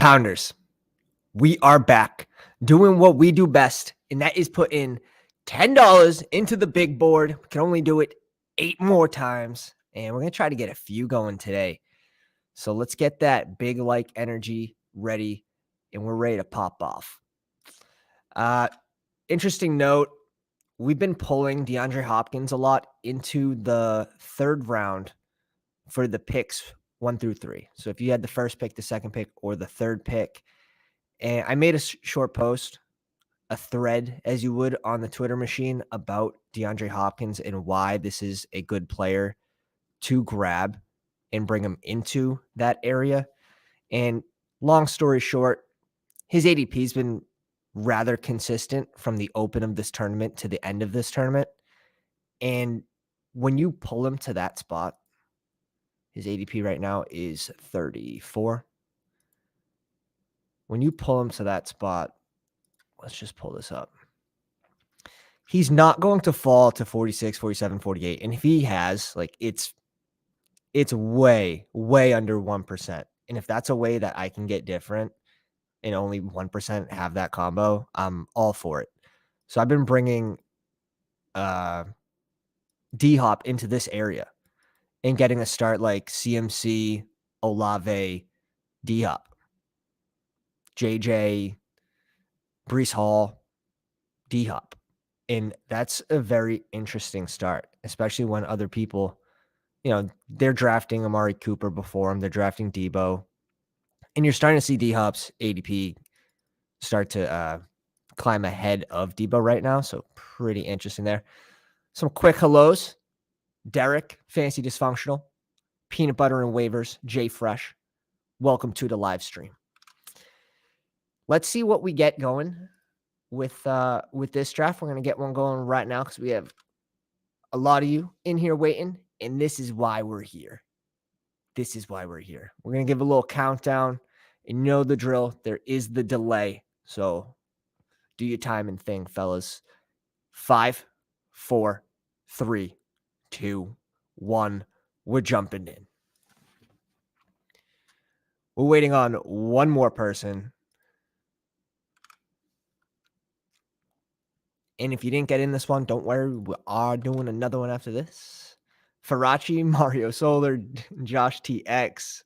Pounders, we are back doing what we do best, and that is put in $10 into the big board. We can only do it 8 more times, and we're going to try to get a few going today. So let's get that big like energy ready, and we're ready to pop off. Interesting note, we've been pulling DeAndre Hopkins a lot into the third round for the picks 1 through 3. So if you had the first pick, the second pick, or the third pick, and I made a short post, a thread, as you would on the Twitter machine, about DeAndre Hopkins and why this is a good player to grab and bring him into that area. And long story short, his ADP has been rather consistent from the open of this tournament to the end of this tournament. And when you pull him to that spot, his ADP right now is 34. When you pull him to that spot, let's just pull this up. He's not going to fall to 46, 47, 48. And if he has, like, it's way, way under 1%. And if that's a way that I can get different and only 1% have that combo, I'm all for it. So I've been bringing D-Hop into this area and getting a start like CMC, Olave, D-Hop, JJ, Breece Hall, D-Hop. And that's a very interesting start, especially when other people, they're drafting Amari Cooper before him. They're drafting Debo. And you're starting to see D-Hop's ADP start to climb ahead of Debo right now. So pretty interesting there. Some quick hellos. Derek, Fancy Dysfunctional, Peanut Butter and Waivers, Jay Fresh. Welcome to the live stream. Let's see what we get going with this draft. We're going to get one going right now because we have a lot of you in here waiting, and this is why we're here. This is why we're here. We're going to give a little countdown, and you know the drill. There is the delay, so do your timing thing, fellas. 5, 4, 3, 2, 1. We're jumping in. We're waiting on one more person. And if you didn't get in this one, don't worry. We are doing another one after this. Farachi, Mario Solar, Josh TX.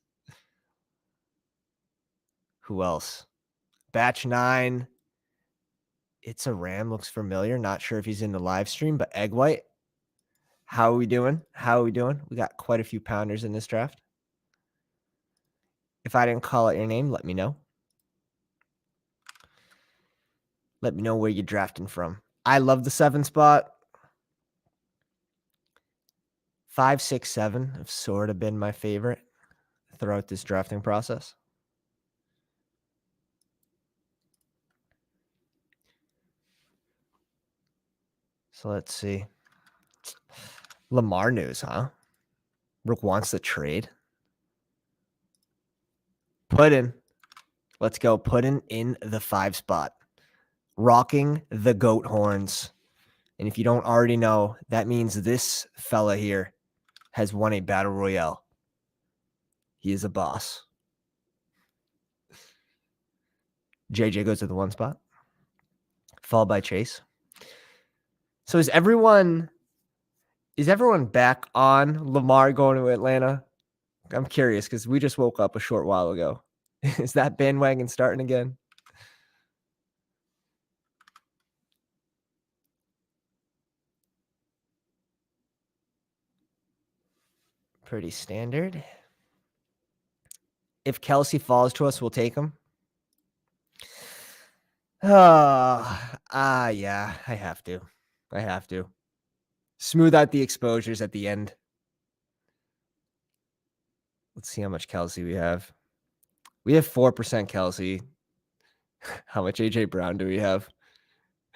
Who else? Batch 9. It's a Ram. Looks familiar. Not sure if he's in the live stream, but Egg White. How are we doing? We got quite a few pounders in this draft. If I didn't call out your name, let me know. Let me know where you're drafting from. I love the 7 spot. 5, 6, 7 have sort of been my favorite throughout this drafting process. So let's see. Lamar news, huh? Rook wants the trade. Puddin'. Let's go. Puddin' in the 5 spot. Rocking the goat horns. And if you don't already know, that means this fella here has won a battle royale. He is a boss. JJ goes to the 1 spot. Followed by Chase. So is everyone back on Lamar going to Atlanta? I'm curious because we just woke up a short while ago. Is that bandwagon starting again? Pretty standard. If Kelsey falls to us, we'll take him. Yeah, I have to. Smooth out the exposures at the end. Let's see how much Kelsey we have. We have 4% Kelsey. How much AJ Brown do we have?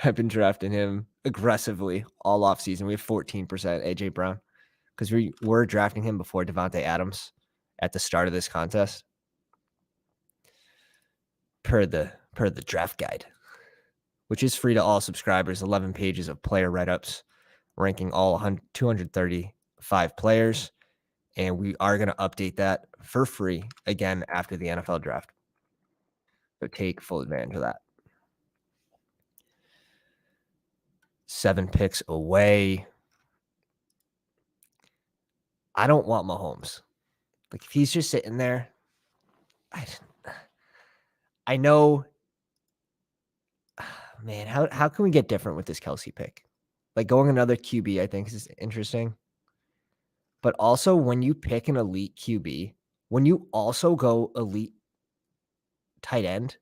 I've been drafting him aggressively all offseason. We have 14% AJ Brown because we were drafting him before Devontae Adams at the start of this contest. Per the draft guide, which is free to all subscribers, 11 pages of player write-ups ranking all 235 players. And we are going to update that for free again after the NFL draft. So take full advantage of that. 7 picks away. I don't want Mahomes. Like, if he's just sitting there, I I know man, how can we get different with this Kelsey pick? Like, going another QB, I think, is interesting. But also, when you pick an elite QB, when you also go elite tight end,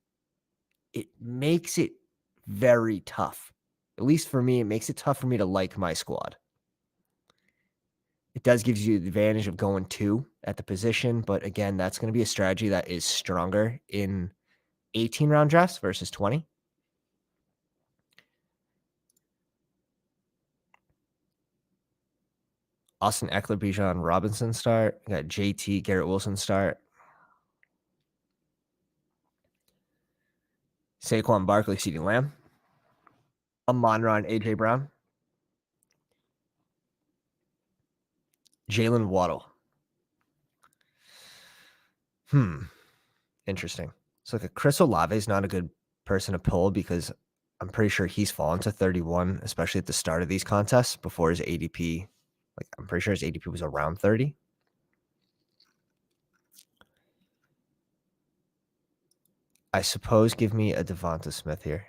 it makes it very tough. At least for me, it makes it tough for me to like my squad. It does give you the advantage of going 2 at the position, but again, that's gonna be a strategy that is stronger in 18-round drafts versus 20. Austin Eckler, Bijan Robinson start. You got JT, Garrett Wilson start. Saquon Barkley, CeeDee Lamb. Amon-Ra and AJ Brown. Jalen Waddle. Interesting. So, like, Chris Olave is not a good person to pull because I'm pretty sure he's fallen to 31, especially at the start of these contests before his ADP. Like, I'm pretty sure his ADP was around 30. I suppose give me a Devonta Smith here.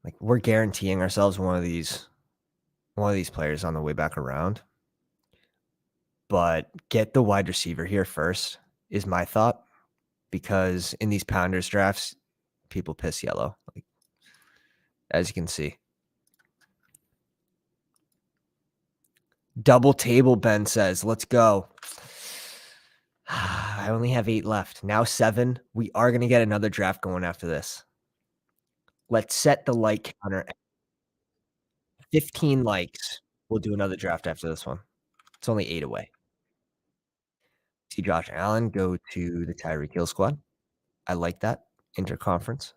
Like, we're guaranteeing ourselves one of these players on the way back around. But get the wide receiver here first is my thought, because in these pounders drafts, people piss yellow, like, as you can see. Double table, Ben says, let's go. I only have 8 left. Now 7. We are going to get another draft going after this. Let's set the like counter at 15 likes. We'll do another draft after this one. It's only 8 away. See Josh Allen go to the Tyreek Hill squad. I like that. Interconference.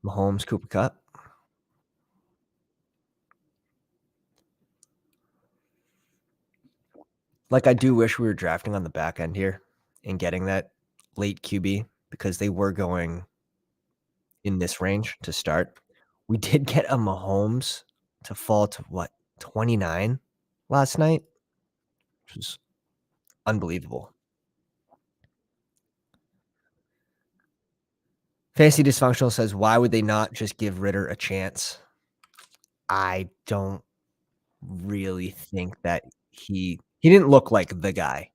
Mahomes, Cooper Kupp. Like, I do wish we were drafting on the back end here and getting that late QB because they were going in this range to start. We did get a Mahomes to fall to what, 29 last night, which was unbelievable. Fantasy Dysfunctional says, why would they not just give Ritter a chance? I don't really think that he didn't look like the guy,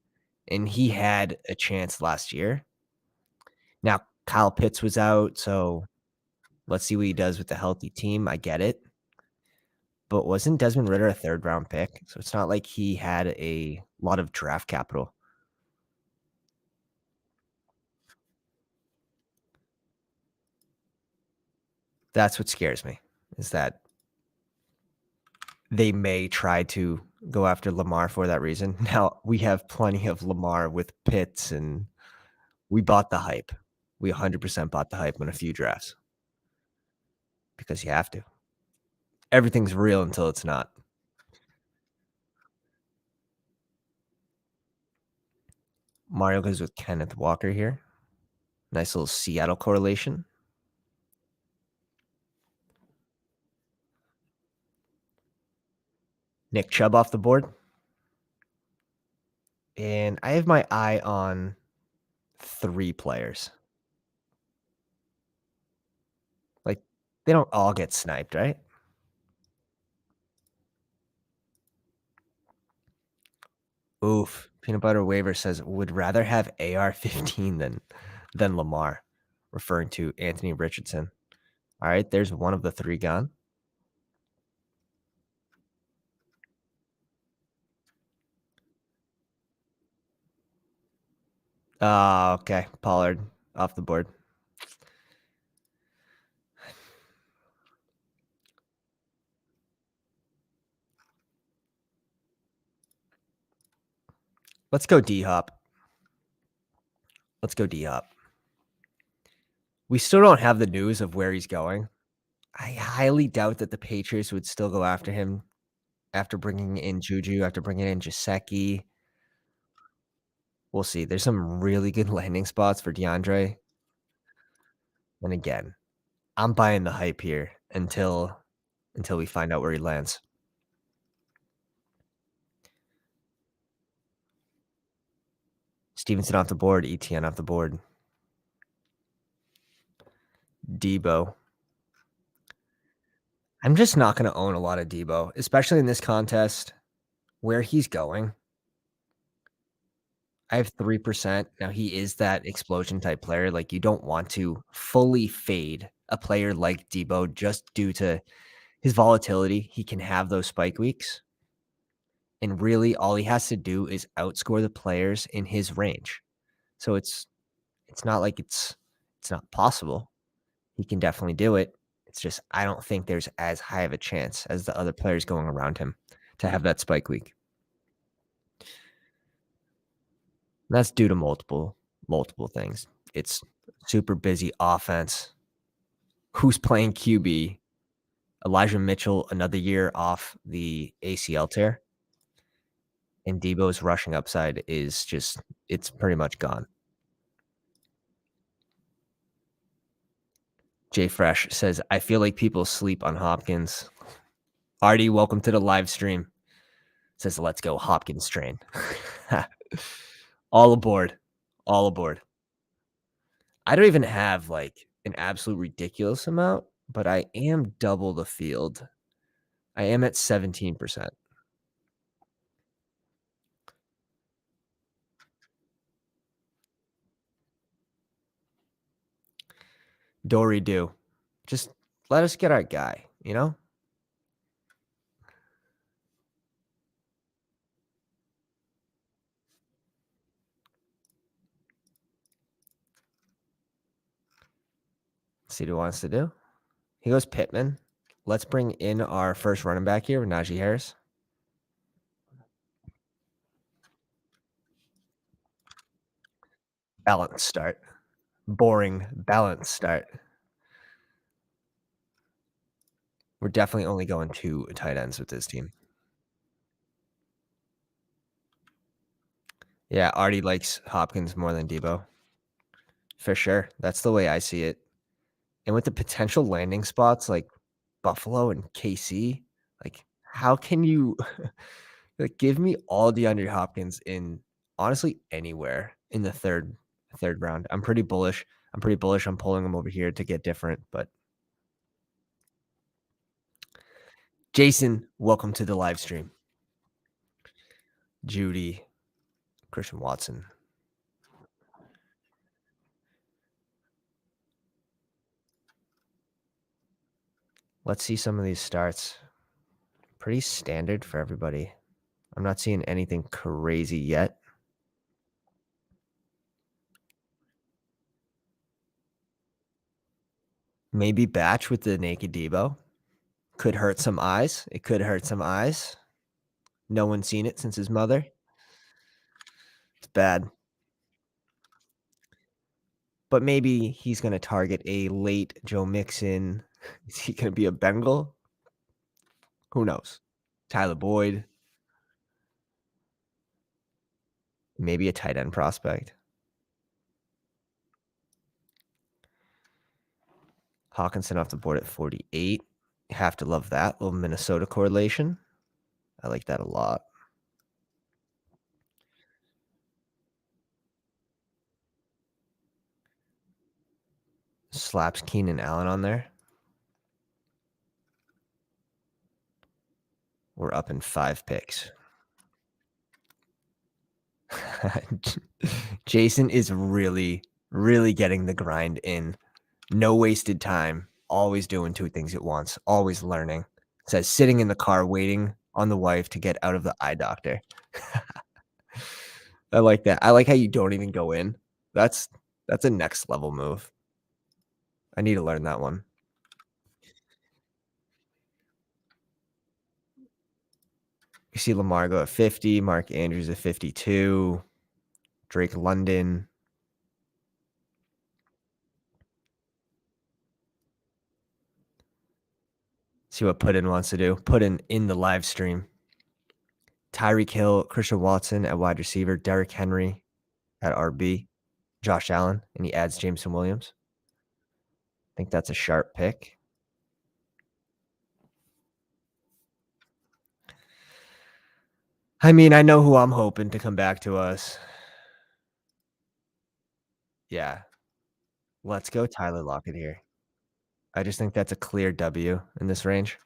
and he had a chance last year. Now, Kyle Pitts was out, so let's see what he does with the healthy team. I get it. But wasn't Desmond Ritter a 3rd round pick? So it's not like he had a lot of draft capital. That's what scares me, is that they may try to go after Lamar for that reason. Now, we have plenty of Lamar with Pitts, and we bought the hype. We 100% bought the hype in a few drafts because you have to. Everything's real until it's not. Mario goes with Kenneth Walker here. Nice little Seattle correlation. Nick Chubb off the board. And I have my eye on 3 players. Like, they don't all get sniped, right? Oof. Peanut Butter Waiver says, would rather have AR-15 than Lamar, referring to Anthony Richardson. All right, there's one of the 3 gone. Okay. Pollard off the board. Let's go D-Hop. Let's go D-Hop. We still don't have the news of where he's going. I highly doubt that the Patriots would still go after him after bringing in Juju, after bringing in Gesicki. We'll see. There's some really good landing spots for DeAndre, and again, I'm buying the hype here until we find out where he lands. Stevenson off the board, ETN off the board, Debo. I'm just not gonna own a lot of Debo, especially in this contest where he's going. I have 3%. Now he is that explosion type player. Like, you don't want to fully fade a player like Debo just due to his volatility. He can have those spike weeks, and really all he has to do is outscore the players in his range. So it's not like it's not possible. He can definitely do it. It's just I don't think there's as high of a chance as the other players going around him to have that spike week. And that's due to multiple things. It's super busy offense. Who's playing QB? Elijah Mitchell, another year off the ACL tear, and Debo's rushing upside is just it's pretty much gone. Jay Fresh says, I feel like people sleep on Hopkins. Artie, welcome to the live stream. Says, let's go Hopkins train. All aboard. All aboard. I don't even have like an absolute ridiculous amount, but I am double the field. I am at 17%. Dory do. Just let us get our guy, you know? See what he wants to do. He goes Pittman. Let's bring in our first running back here with Najee Harris. Balanced start. Boring, balanced start. We're definitely only going 2 tight ends with this team. Yeah, Artie likes Hopkins more than Debo. For sure. That's the way I see it. And with the potential landing spots like Buffalo and KC, like how can you like give me all DeAndre Hopkins in honestly anywhere in the third round. I'm pretty bullish. I'm pretty bullish on pulling him over here to get different, but Jason, welcome to the live stream. Judy, Christian Watson. Let's see some of these starts. Pretty standard for everybody. I'm not seeing anything crazy yet. Maybe Batch with the naked Debo. Could hurt some eyes. It could hurt some eyes. No one's seen it since his mother. It's bad. But maybe he's going to target a late Joe Mixon. Is he going to be a Bengal? Who knows? Tyler Boyd. Maybe a tight end prospect. Hawkinson off the board at 48. Have to love that little Minnesota correlation. I like that a lot. Slaps Keenan Allen on there. We're up in 5 picks. Jason is really, really getting the grind in. No wasted time. Always doing 2 things at once. Always learning. Says sitting in the car waiting on the wife to get out of the eye doctor. I like that. I like how you don't even go in. That's a next level move. I need to learn that one. You see Lamar go at 50, Mark Andrews at 52, Drake London. See what Puddin wants to do. Puddin in the live stream. Tyreek Hill, Christian Watson at wide receiver, Derrick Henry at RB, Josh Allen, and he adds Jameson Williams. I think that's a sharp pick. I mean, I know who I'm hoping to come back to us. Yeah. Let's go Tyler Lockett here. I just think that's a clear W in this range.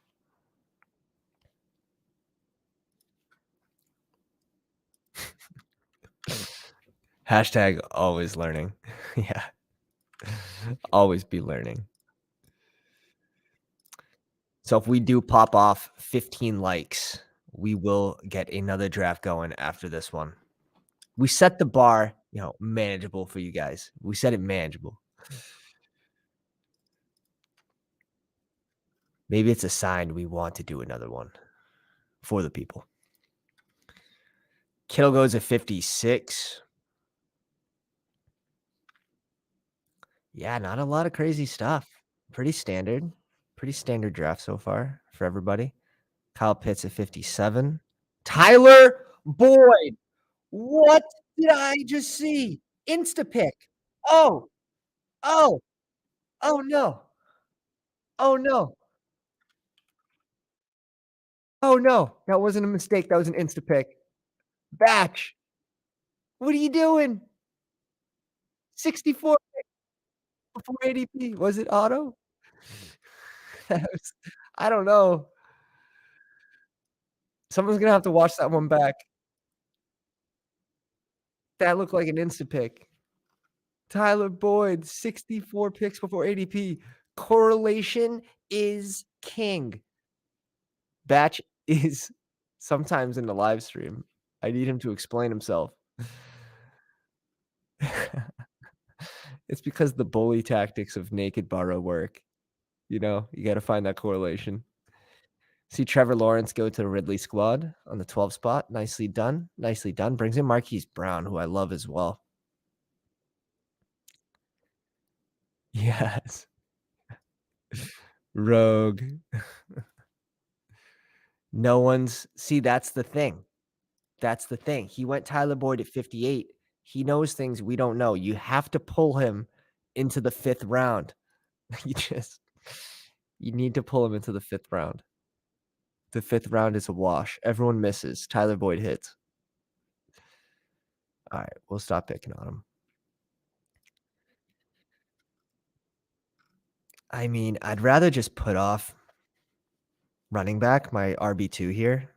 Hashtag always learning. Yeah. Always be learning. So if we do pop off 15 likes, we will get another draft going after this one. We set the bar, manageable for you guys. We set it manageable. Maybe it's a sign we want to do another one for the people. Kittle goes at 56. Yeah, not a lot of crazy stuff. Pretty standard. Pretty standard draft so far for everybody. Kyle Pitts at 57. Tyler Boyd. What did I just see? Insta pick. Oh, oh, oh no. Oh no. Oh no. That wasn't a mistake. That was an insta pick. Batch. What are you doing? 64 before ADP. Was it auto? That was, I don't know. Someone's gonna have to watch that one back. That looked like an insta pick. Tyler Boyd, 64 picks before ADP. Correlation is king. Batch is sometimes in the live stream. I need him to explain himself. It's because the bully tactics of naked Burrow work. You gotta find that correlation. See Trevor Lawrence go to the Ridley squad on the 12 spot. Nicely done. Nicely done. Brings in Marquise Brown, who I love as well. Yes. Rogue. No one's see, that's the thing. That's the thing. He went Tyler Boyd at 58. He knows things we don't know. You have to pull him into the 5th round. You need to pull him into the 5th round. The 5th round is a wash. Everyone misses. Tyler Boyd hits. All right, we'll stop picking on him. I mean, I'd rather just put off running back, my RB2 here,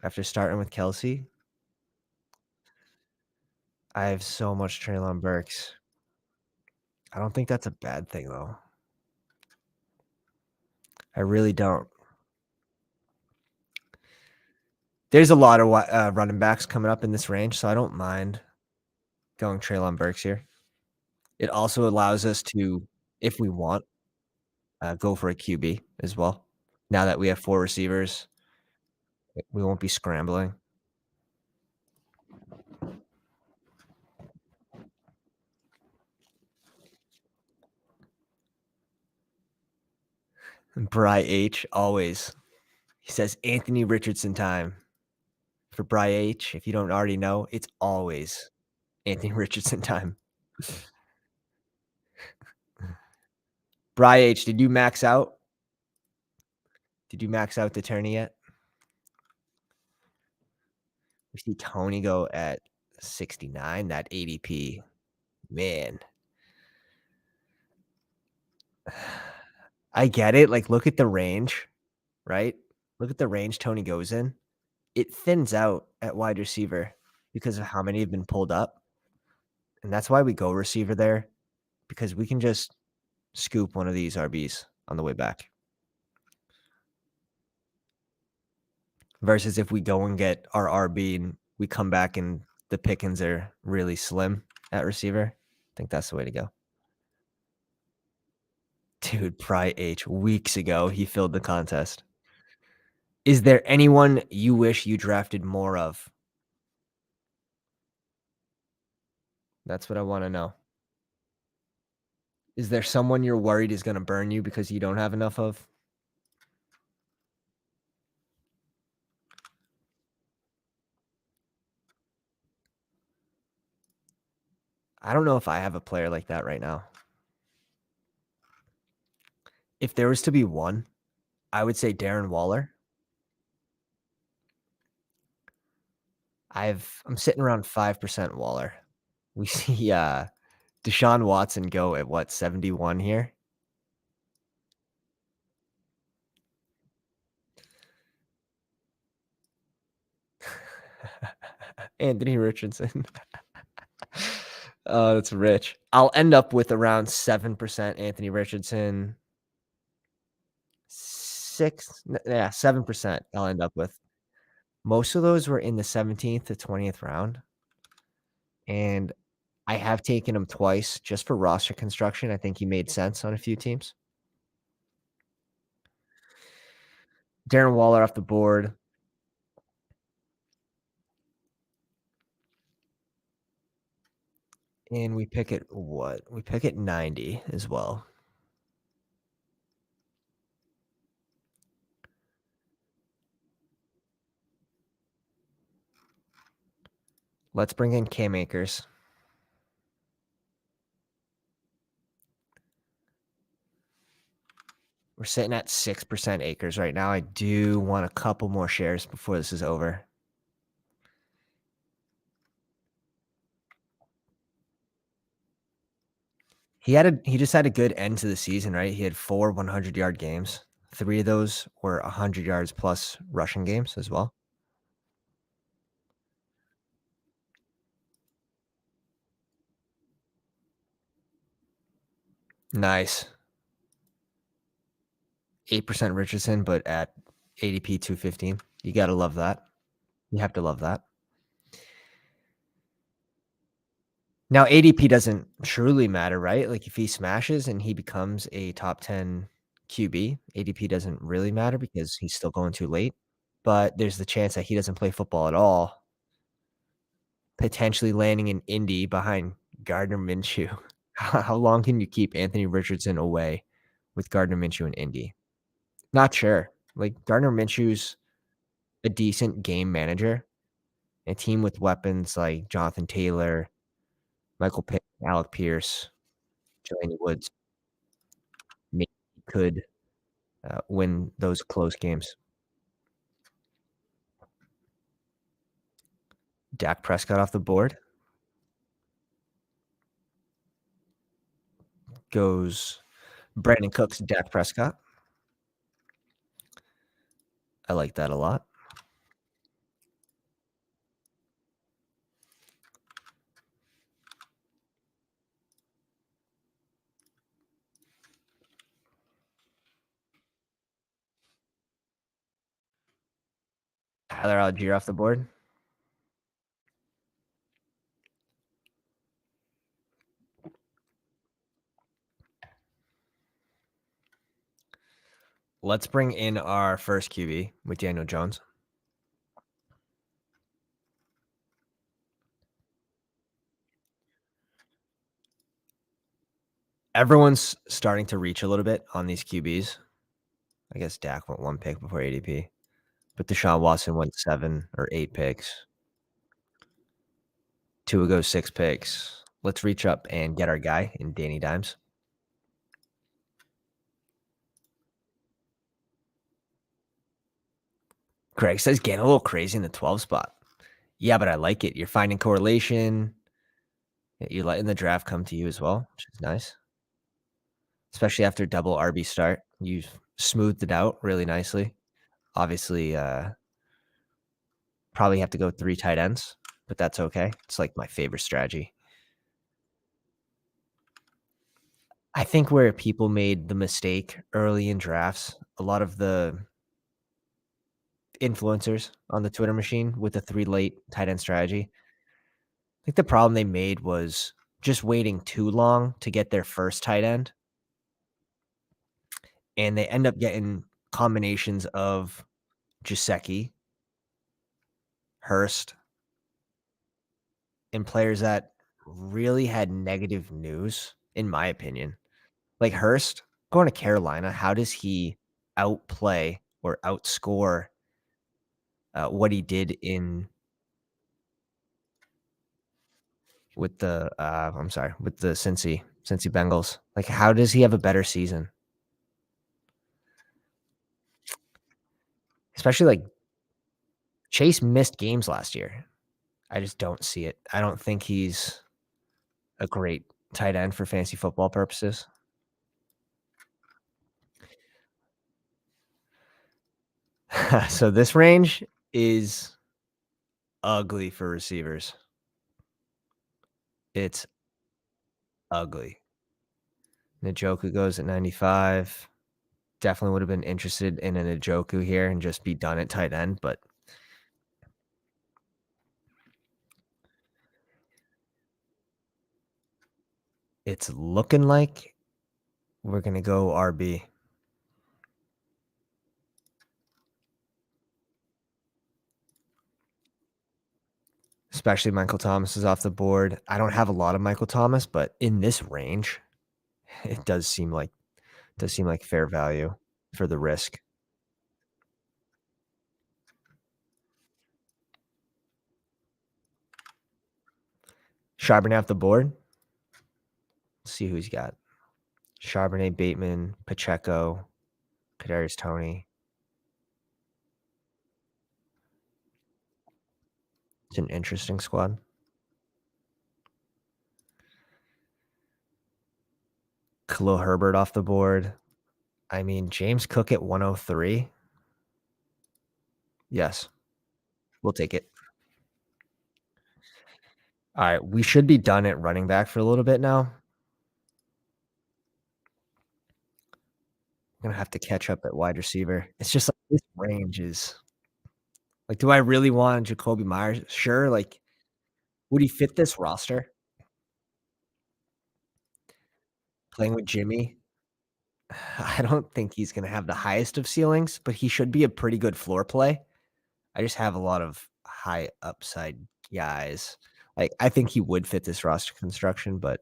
after starting with Kelsey. I have so much Treylon Burks. I don't think that's a bad thing, though. I really don't. There's a lot of running backs coming up in this range, so I don't mind going Treylon Burks here. It also allows us to, if we want, go for a QB as well. Now that we have 4 receivers, we won't be scrambling. Bry H, always. He says Anthony Richardson time. For Bry H, if you don't already know, it's always Anthony Richardson time. Bry H, did you max out? Did you max out the tourney yet? We see Tony go at 69, that ADP. Man. I get it. Like, look at the range, right? Look at the range Tony goes in. It thins out at wide receiver because of how many have been pulled up. And that's why we go receiver there, because we can just scoop one of these RBs on the way back. Versus if we go and get our RB and we come back and the pickings are really slim at receiver. I think that's the way to go. Dude, Pry H, weeks ago, he filled the contest. Is there anyone you wish you drafted more of? That's what I want to know. Is there someone you're worried is going to burn you because you don't have enough of? I don't know if I have a player like that right now. If there was to be one, I would say Darren Waller. I'm sitting around 5% Waller. We see, Deshaun Watson go at what, 71 here? Anthony Richardson. Oh, that's rich. I'll end up with around 7% Anthony Richardson, 7% I'll end up with. Most of those were in the 17th to 20th round, and I have taken him twice just for roster construction. I think he made sense on a few teams. Darren Waller off the board, and we pick at what? We pick at 90 as well. Let's bring in Cam Akers. We're sitting at 6% Akers right now. I do want a couple more shares before this is over. He just had a good end to the season, right? He had 4 100-yard games. 3 of those were 100 yards plus rushing games as well. Nice. 8% Richardson, but at ADP 215. You gotta love that. You have to love that. Now ADP doesn't truly matter, right? Like, if he smashes and he becomes a top 10 QB, ADP doesn't really matter because he's still going too late, but there's the chance that he doesn't play football at all, potentially landing in Indy behind Gardner Minshew. How long can you keep Anthony Richardson away with Gardner Minshew in Indy? Not sure. Like, Gardner Minshew's a decent game manager. A team with weapons like Jonathan Taylor, Michael Pitt, Alec Pierce, Jelani Woods maybe could, win those close games. Dak Prescott off the board goes Brandon Cooks, Dak Prescott. I like that a lot. Tyler Algier off the board. Let's bring in our first QB with Daniel Jones. Everyone's starting to reach a little bit on these QBs. I guess Dak went 1 pick before ADP, but Deshaun Watson went 7 or 8 picks. Tua goes 6 picks. Let's reach up and get our guy in Danny Dimes. Greg says getting a little crazy in the 12 spot. Yeah, but I like it. You're finding correlation. You're letting the draft come to you as well, which is nice. Especially after double RB start. You've smoothed it out really nicely. Obviously, probably have to go 3 tight ends, but that's okay. It's like my favorite strategy. I think where people made the mistake early in drafts, a lot of the influencers on the Twitter machine with the 3 late tight end strategy, I think the problem they made was just waiting too long to get their first tight end, and they end up getting combinations of Gesicki, Hurst, and players that really had negative news, in my opinion. Like Hurst going to Carolina, how does he outplay or outscore what he did in I'm sorry, with the Cincy Bengals. Like, how does he have a better season? Especially, like, Chase missed games last year. I just don't see it. I don't think he's a great tight end for fantasy football purposes. So this range is ugly for receivers. It's ugly. Njoku goes at 95. Definitely would have been interested in an Njoku here and just be done at tight end, but it's looking like we're gonna go RB. Especially Michael Thomas is off the board. I don't have a lot of Michael Thomas, but in this range, it does seem like fair value for the risk. Charbonnet off the board. Let's see who he's got. Charbonnet, Bateman, Pacheco, Kadarius Toney. It's an interesting squad. Khalil Herbert off the board. I mean, James Cook at 103. Yes, we'll take it. All right, we should be done at running back for a little bit now. I'm gonna have to catch up at wide receiver. It's just like this range is like, do I really want Jacoby Myers? Sure. Like, would he fit this roster? Playing with Jimmy? I don't think he's gonna have the highest of ceilings, but he should be a pretty good floor play. I just have a lot of high upside guys. Like, I think he would fit this roster construction, but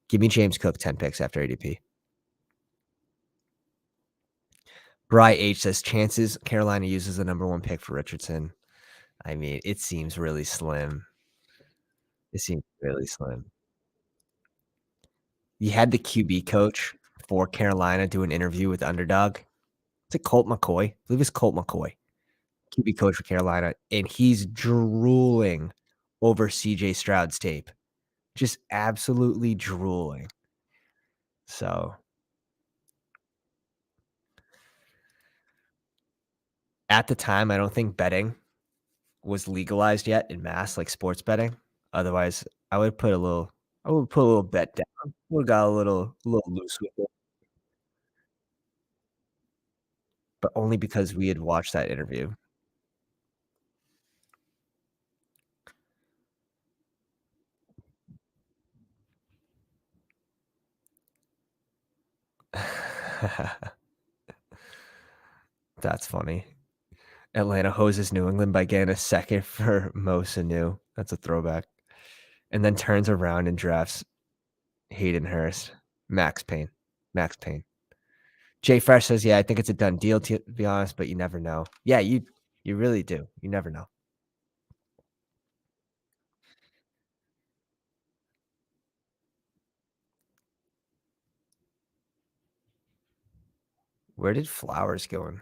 give me James Cook 10 picks after ADP. Bry H says chances Carolina uses the number one pick for Richardson. I mean, it seems really slim. It seems really slim. You had the QB coach for Carolina do an interview with Underdog. It's like Colt McCoy. I believe it's Colt McCoy, QB coach for Carolina, and he's drooling over CJ Stroud's tape. Just absolutely drooling. So at the time, I don't think betting was legalized yet in mass, like sports betting. Otherwise, I would put a little bet down. Would got a little loose with it, but only because we had watched that interview. That's funny. Atlanta hoses New England by getting a second for Mo Sanu. That's a throwback. And then turns around and drafts Hayden Hurst. Max Payne. Max Payne. Jay Fresh says, "Yeah, I think it's a done deal to be honest, but you never know." Yeah, you really do. You never know. Where did Flowers go in?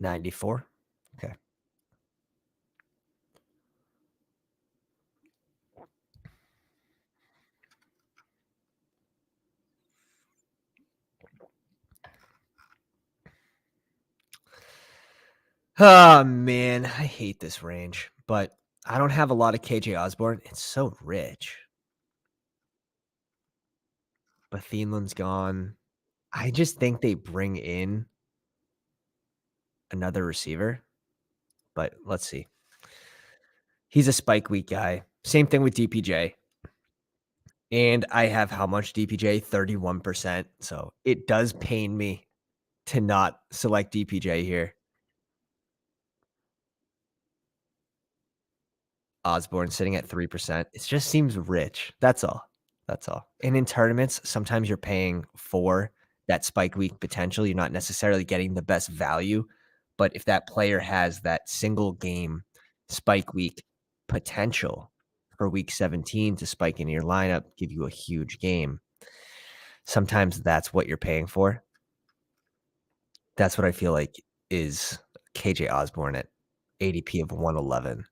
94. Okay. Oh man, I hate this range, but I don't have a lot of KJ Osborne. It's so rich. But Thienen's gone. I just think they bring in another receiver, but let's see. He's a spike week guy. Same thing with DPJ. And I have how much DPJ? 31%. So it does pain me to not select DPJ here. Osborne sitting at 3%. It just seems rich. That's all. That's all. And in tournaments, sometimes you're paying for that spike week potential. You're not necessarily getting the best value. But if that player has that single game spike week potential for week 17 to spike into your lineup, give you a huge game. Sometimes that's what you're paying for. That's what I feel like is KJ Osborne at ADP of 111.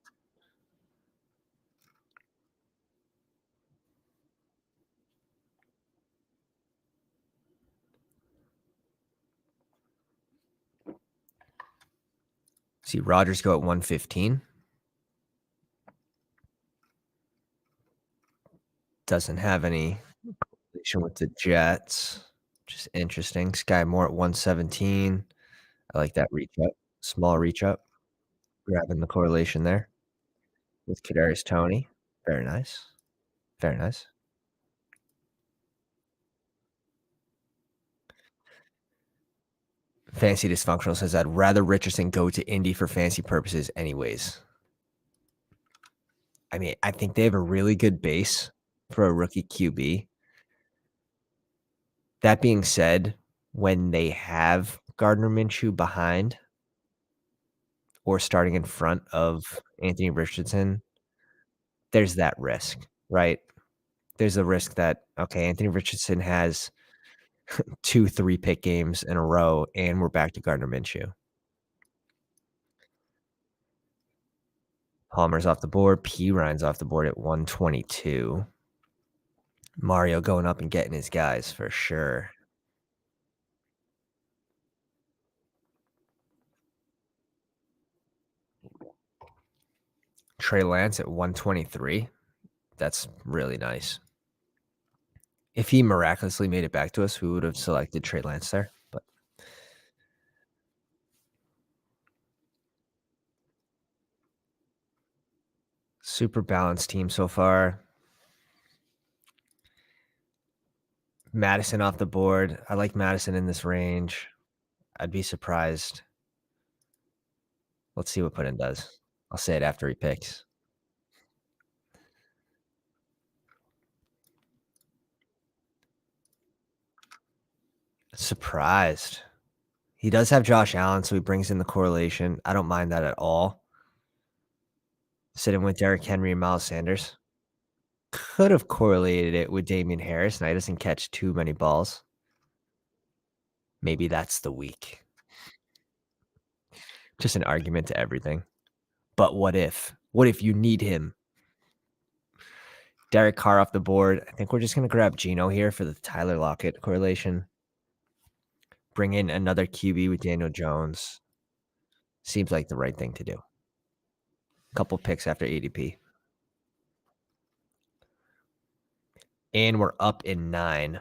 See Rodgers go at 115. Doesn't have any relation with the Jets, which is interesting. Sky Moore at 117. I like that reach up, small reach up, grabbing the correlation there with Kadarius Toney. Very nice. Very nice. Fancy Dysfunctional says I'd rather Richardson go to Indy for fancy purposes anyways. I mean, I think they have a really good base for a rookie QB. That being said, when they have Gardner Minshew behind or starting in front of Anthony Richardson, there's that risk, right? There's a risk that, okay, Anthony Richardson has 2 3-pick games in a row, and we're back to Gardner Minshew. Palmer's off the board. P. Ryan's off the board at 122. Mario going up and getting his guys for sure. Trey Lance at 123. That's really nice. If he miraculously made it back to us, we would have selected Trey Lance there. But super balanced team so far. Madison off the board. I like Madison in this range. I'd be surprised. Let's see what Puddin does. I'll say it after he picks. Surprised. He does have Josh Allen, so he brings in the correlation. I don't mind that at all. Sitting with Derrick Henry and Miles Sanders. Could have correlated it with Damian Harris, and he doesn't catch too many balls. Maybe that's the week. Just an argument to everything. But what if? What if you need him? Derek Carr off the board. I think we're just going to grab Geno here for the Tyler Lockett correlation. Bring in another QB with Daniel Jones. Seems like the right thing to do. Couple picks after ADP. And we're up in 9.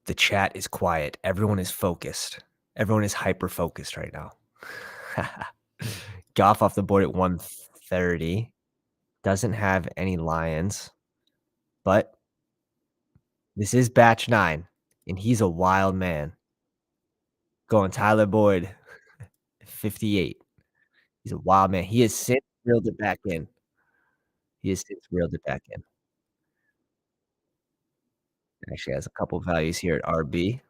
The chat is quiet. Everyone is focused. Everyone is hyper-focused right now. Goff off the board at 130. Doesn't have any Lions. But this is batch 9, and he's a wild man. Going Tyler Boyd, 58. He's a wild man. He has since reeled it back in. Actually has a couple values here at RB.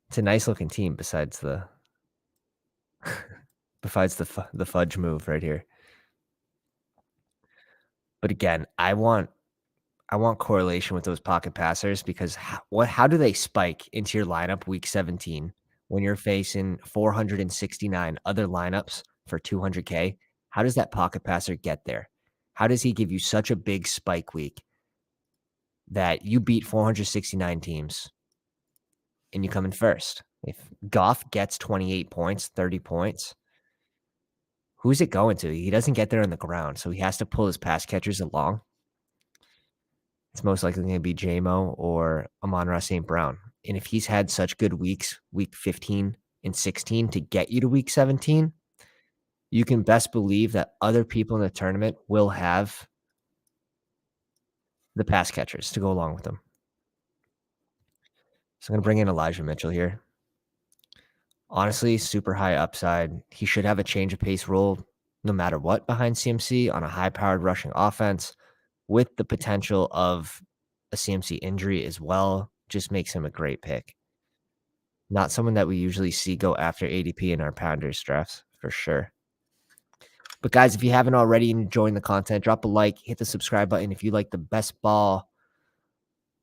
It's a nice looking team besides the the fudge move right here. But again, I want correlation with those pocket passers because how do they spike into your lineup week 17 when you're facing 469 other lineups for 200K? How does that pocket passer get there? How does he give you such a big spike week that you beat 469 teams and you come in first? If Goff gets 28 points, 30 points, who's it going to? He doesn't get there on the ground, so he has to pull his pass catchers along. It's most likely going to be JMO or Amon-Ra St. Brown. And if he's had such good weeks, week 15 and 16, to get you to week 17, you can best believe that other people in the tournament will have the pass catchers to go along with them. So I'm going to bring in Elijah Mitchell here. Honestly, super high upside. He should have a change of pace role no matter what behind CMC on a high powered rushing offense with the potential of a CMC injury as well. Just makes him a great pick. Not someone that we usually see go after ADP in our Pounders drafts for sure. But guys, if you haven't already enjoying the content, drop a like, hit the subscribe button if you like the best ball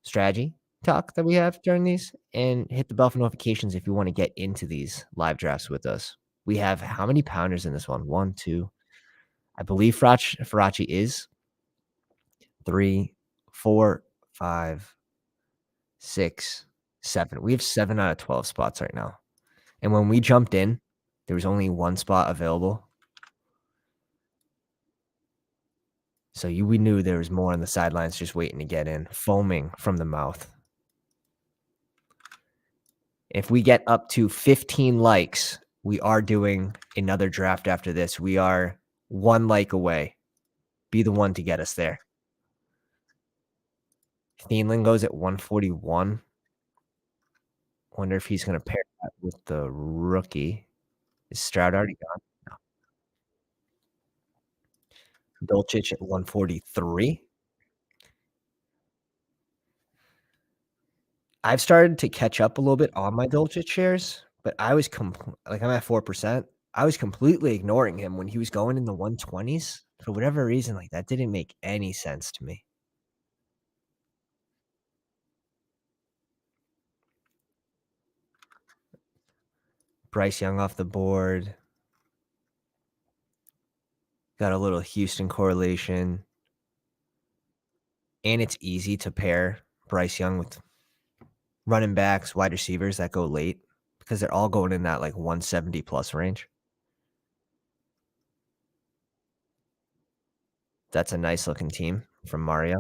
strategy talk that we have during these, and hit the bell for notifications if you want to get into these live drafts with us. We have how many pounders in this one? One, two. I believe Farachi is three, four, five, six, seven. We have 7 out of 12 spots right now. And when we jumped in, there was only one spot available. So we knew there was more on the sidelines just waiting to get in, foaming from the mouth. If we get up to 15 likes, we are doing another draft after this. We are 1 like away. Be the one to get us there. Thielen goes at 141. Wonder if he's going to pair that with the rookie. Is Stroud already gone? No. Dolchich at 143. I've started to catch up a little bit on my Dolchich shares, but I was like I'm at 4%. I was completely ignoring him when he was going in the 120s for whatever reason. Like that didn't make any sense to me. Bryce Young off the board. Got a little Houston correlation. And it's easy to pair Bryce Young with running backs, wide receivers that go late because they're all going in that like 170 plus range. That's a nice looking team from Mario.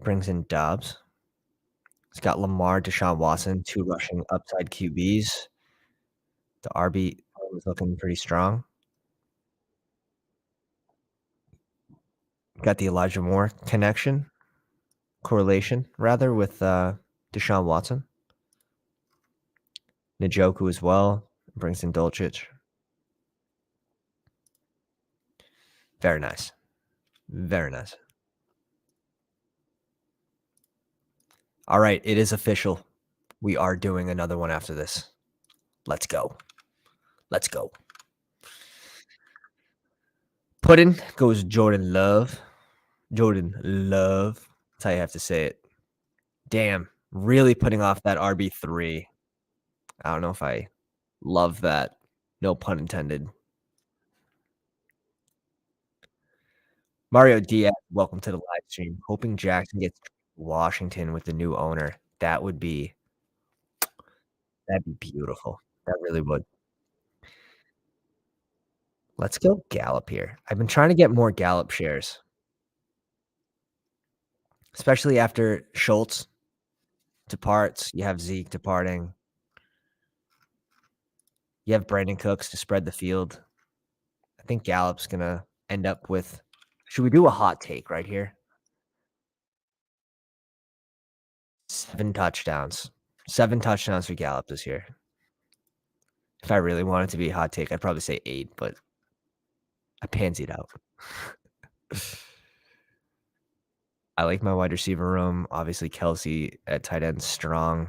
Brings in Dobbs. He's got Lamar, Deshaun Watson, 2 rushing upside QBs. The RB is looking pretty strong. Got the Elijah Moore correlation rather with Deshaun Watson. Njoku as well. Brings in Dolchich. Very nice. Very nice. All right, it is official. We are doing another one after this. Let's go. Let's go. Puddin goes Jordan Love. Jordan Love. That's how you have to say it. Damn. Really putting off that RB3. I don't know if I love that. No pun intended. Mario Diaz, welcome to the live stream. Hoping Jackson gets Washington with the new owner. That'd be beautiful. That really would. Let's go Gallup here. I've been trying to get more Gallup shares, especially after Schultz departs. You have Zeke departing. You have Brandon Cooks to spread the field. I think Gallup's going to end up with. Should we do a hot take right here? 7 touchdowns. 7 touchdowns for Gallup this year. If I really wanted to be a hot take, I'd probably say 8, but I pansied out. I like my wide receiver room. Obviously, Kelsey at tight end, strong.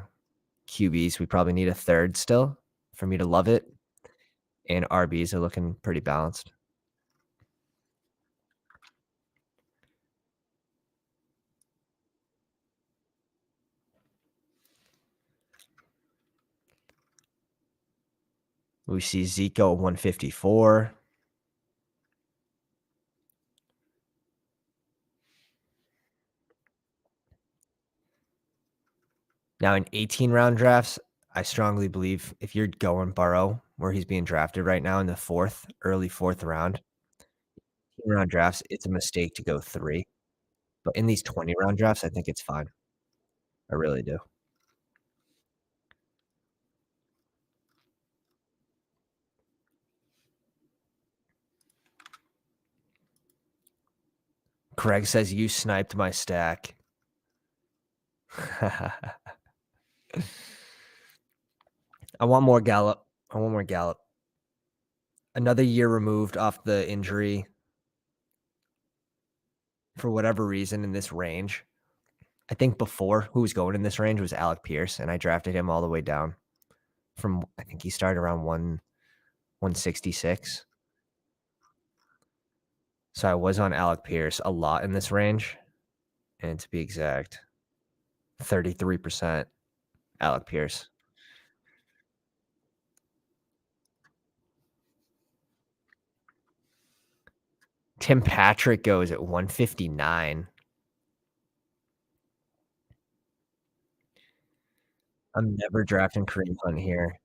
QBs, we probably need a third still for me to love it. And RBs are looking pretty balanced. We see Zeke go 154. Now, in 18-round drafts, I strongly believe if you're going Burrow, where he's being drafted right now in the early fourth round, 18-round drafts, it's a mistake to go 3. But in these 20-round drafts, I think it's fine. I really do. Craig says you sniped my stack. I want more Gallup. I want more Gallup. Another year removed off the injury for whatever reason in this range. I think before who was going in this range was Alec Pierce, and I drafted him all the way down from I think he started around 166. So I was on Alec Pierce a lot in this range, and to be exact, 33% Alec Pierce. Tim Patrick goes at 159. I'm never drafting Kareem Hunt here.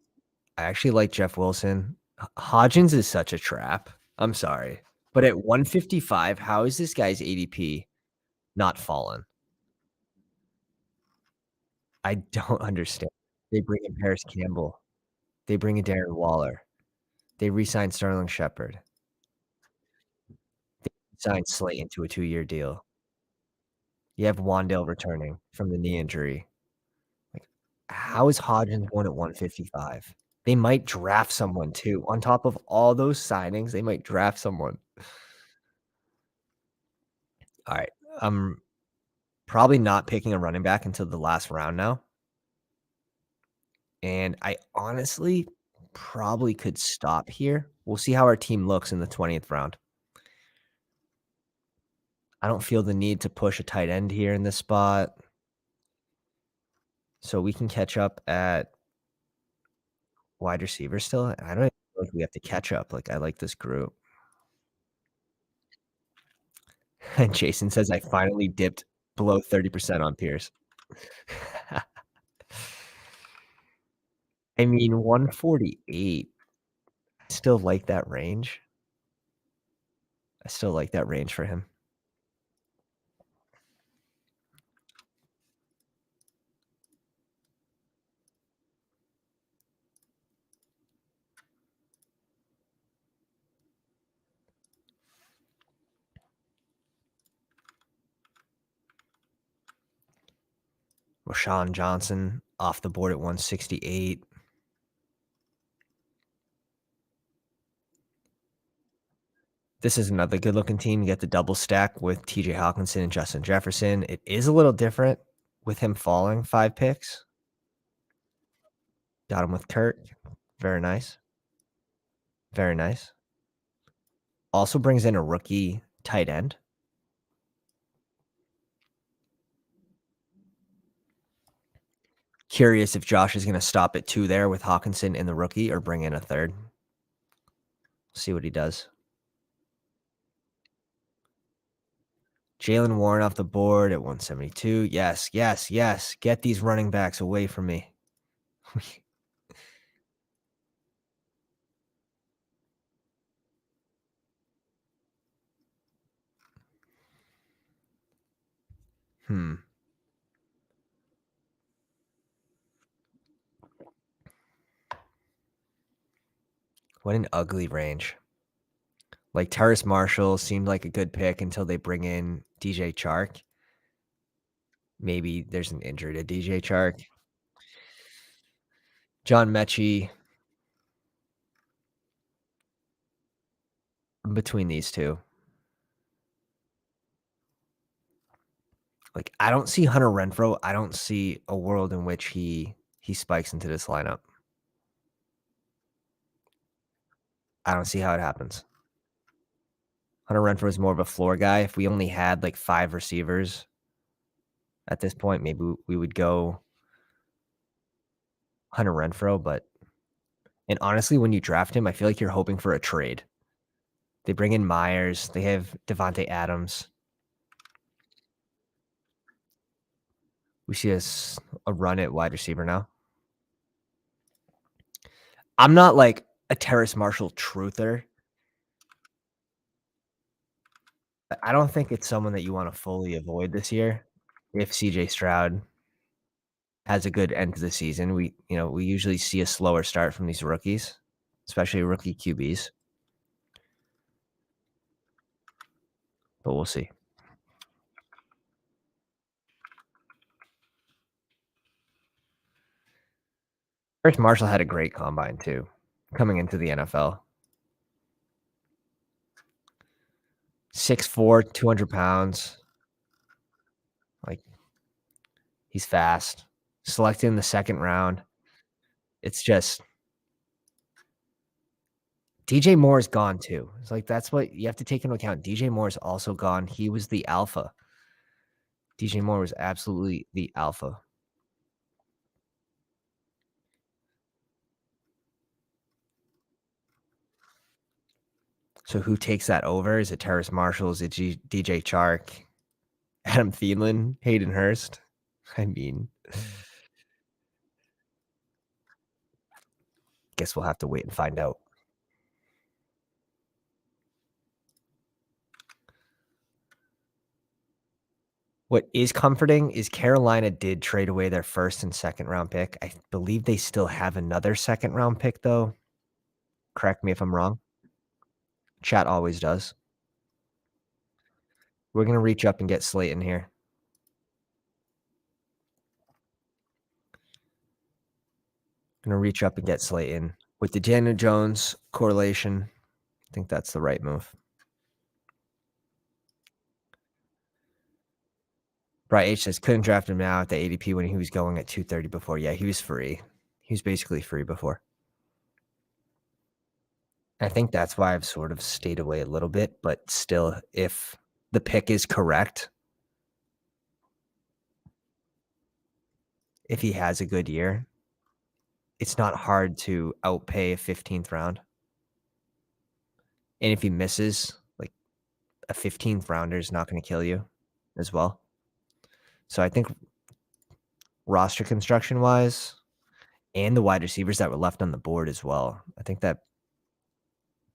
I actually like Jeff Wilson. Hodgins is such a trap. I'm sorry. But at 155, how is this guy's ADP not fallen? I don't understand. They bring in Paris Campbell. They bring in Darren Waller. They re-signed Sterling Shepard. They signed Slayton to a 2-year deal. You have Wandale returning from the knee injury. Like, how is Hodgins going at 155? They might draft someone too. On top of all those signings, they might draft someone. Alright, I'm probably not picking a running back until the last round now, and I honestly probably could stop here. We'll see how our team looks in the 20th round. I don't feel the need to push a tight end here in this spot, so we can catch up at wide receiver still. I don't even feel like we have to catch up, like, I like this group. And Jason says, "I finally dipped below 30% on Pierce." I mean, 148, I still like that range. I still like that range for him. Rashawn Johnson off the board at 168. This is another good looking team. You get the double stack with TJ Hawkinson and Justin Jefferson. It is a little different with him falling 5 picks. Got him with Kurt. Very nice. Very nice. Also brings in a rookie tight end. Curious if Josh is going to stop at 2 there with Hawkinson and the rookie or bring in a third. See what he does. Jalen Warren off the board at 172. Yes, yes, yes. Get these running backs away from me. Hmm. What an ugly range. Like Terrace Marshall seemed like a good pick until they bring in DJ Chark. Maybe there's an injury to DJ Chark. John Mechie between these two. Like I don't see Hunter Renfrow. I don't see a world in which he spikes into this lineup. I don't see how it happens. Hunter Renfrow is more of a floor guy. If we only had like 5 receivers at this point, maybe we would go Hunter Renfrow, but and honestly, when you draft him, I feel like you're hoping for a trade. They bring in Myers. They have Devontae Adams. We see a run at wide receiver now. I'm not like a Terrace Marshall truther. I don't think it's someone that you want to fully avoid this year. If CJ Stroud has a good end to the season, we usually see a slower start from these rookies, especially rookie QBs. But we'll see. Terrace Marshall had a great combine too, coming into the NFL. 6'4", 200 pounds. Like, he's fast. Selected in the second round. It's just DJ Moore's gone too. It's like that's what you have to take into account. DJ Moore's also gone. He was the alpha. DJ Moore was absolutely the alpha. So who takes that over? Is it Terrace Marshall? Is it DJ Chark? Adam Thielen? Hayden Hurst? I mean, guess we'll have to wait and find out. What is comforting is Carolina did trade away their first and second round pick. I believe they still have another second round pick, though. Correct me if I'm wrong. Chat always does. We're going to reach up and get Slayton here. Going to reach up and get Slayton. With the Daniel Jones correlation, I think that's the right move. Bright H says, couldn't draft him now at the ADP when he was going at 230 before. Yeah, he was free. He was basically free before. I think that's why I've sort of stayed away a little bit, but still, if the pick is correct, if he has a good year, it's not hard to outpay a 15th round. And if he misses, like a 15th rounder is not going to kill you as well. So I think roster construction wise and the wide receivers that were left on the board as well, I think that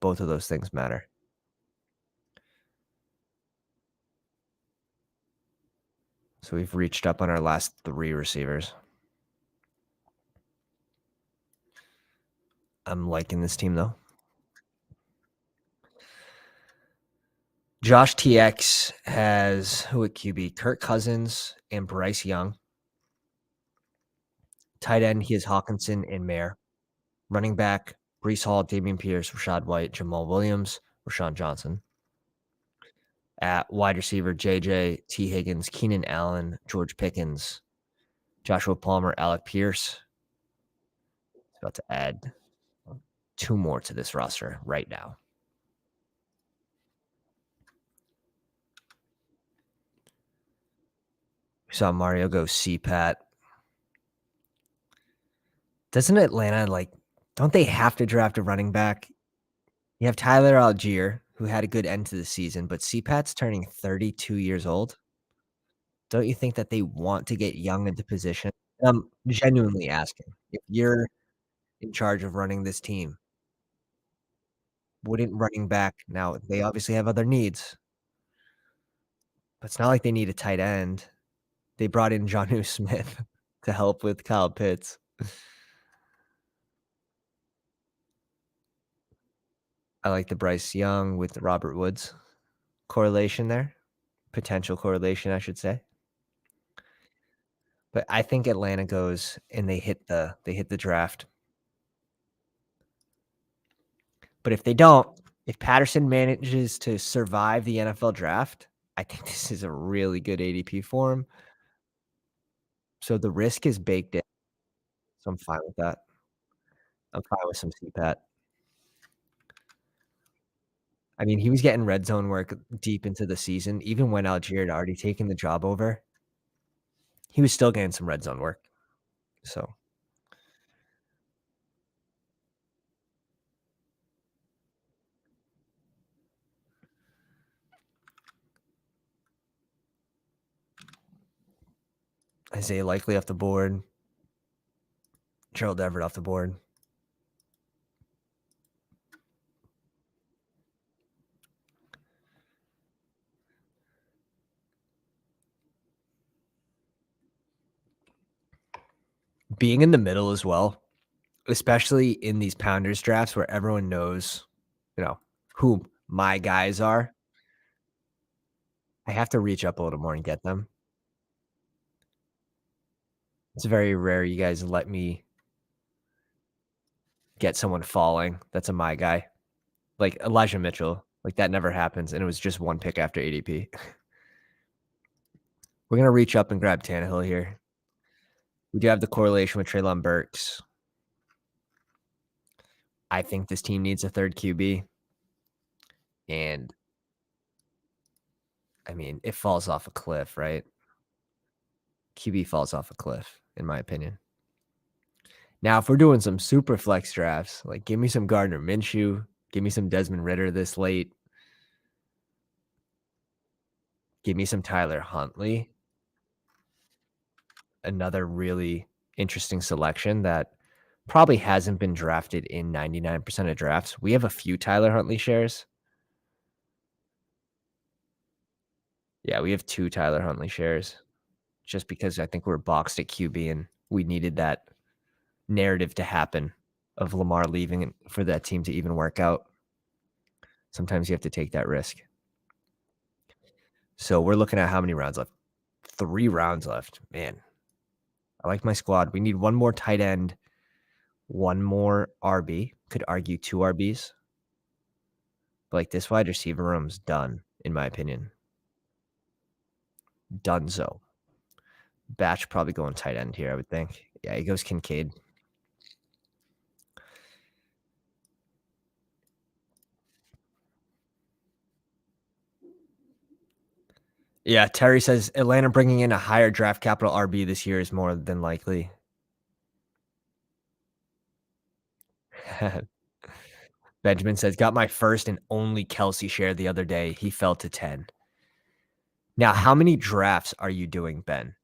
both of those things matter. So we've reached up on our last 3 receivers. I'm liking this team though. Josh TX has who at QB? Kirk Cousins and Bryce Young. Tight end, he has Hawkinson and Mayer. Running back, Brees Hall, Dameon Pierce, Rashad White, Jamal Williams, Rashawn Johnson. At wide receiver, JJ, T. Higgins, Keenan Allen, George Pickens, Joshua Palmer, Alec Pierce. It's about to add 2 more to this roster right now. We saw Mario go CPAT. Doesn't Atlanta, don't they have to draft a running back? You have Tyler Algier, who had a good end to the season, but CPAT's turning 32 years old. Don't you think that they want to get young into position? I'm genuinely asking. If you're in charge of running this team, wouldn't running back now they obviously have other needs, but it's not like they need a tight end. They brought in Jonnu Smith to help with Kyle Pitts. I like the Bryce Young with the Robert Woods correlation there. Potential correlation, I should say. But I think Atlanta goes and they hit the draft. But if they don't, if Patterson manages to survive the NFL draft, I think this is a really good ADP for him. So the risk is baked in. So I'm fine with that. I'm fine with some CPAT. I mean, he was getting red zone work deep into the season. Even when Algier had already taken the job over, he was still getting some red zone work. So Isaiah Likely off the board. Gerald Everett off the board. Being in the middle as well, especially in these Pounders drafts where everyone knows, who my guys are. I have to reach up a little more and get them. It's very rare you guys let me get someone falling. That's a my guy. Like Elijah Mitchell. Like that never happens, and it was just one pick after ADP. We're gonna reach up and grab Tannehill here. We do have the correlation with Treylon Burks. I think this team needs a third QB, and I mean, it falls off a cliff, right? QB falls off a cliff, in my opinion. Now, if we're doing some super flex drafts, like give me some Gardner Minshew, give me some Desmond Ritter this late, give me some Tyler Huntley, another really interesting selection that probably hasn't been drafted in 99% of drafts. We have a few Tyler Huntley shares. Yeah, we have 2 Tyler Huntley shares just because I think we're boxed at QB and we needed that narrative to happen of Lamar leaving and for that team to even work out. Sometimes you have to take that risk. So we're looking at how many rounds left? 3 rounds left. Man, I like my squad. We need one more tight end, one more RB. Could argue 2 RBs. But like this wide receiver room's done, in my opinion. Dunzo. Batch probably going tight end here, I would think. Yeah, he goes Kincaid. Yeah, Terry says Atlanta bringing in a higher draft capital RB this year is more than likely. Benjamin says, got my first and only Kelsey share the other day. He fell to 10. Now, how many drafts are you doing, Ben?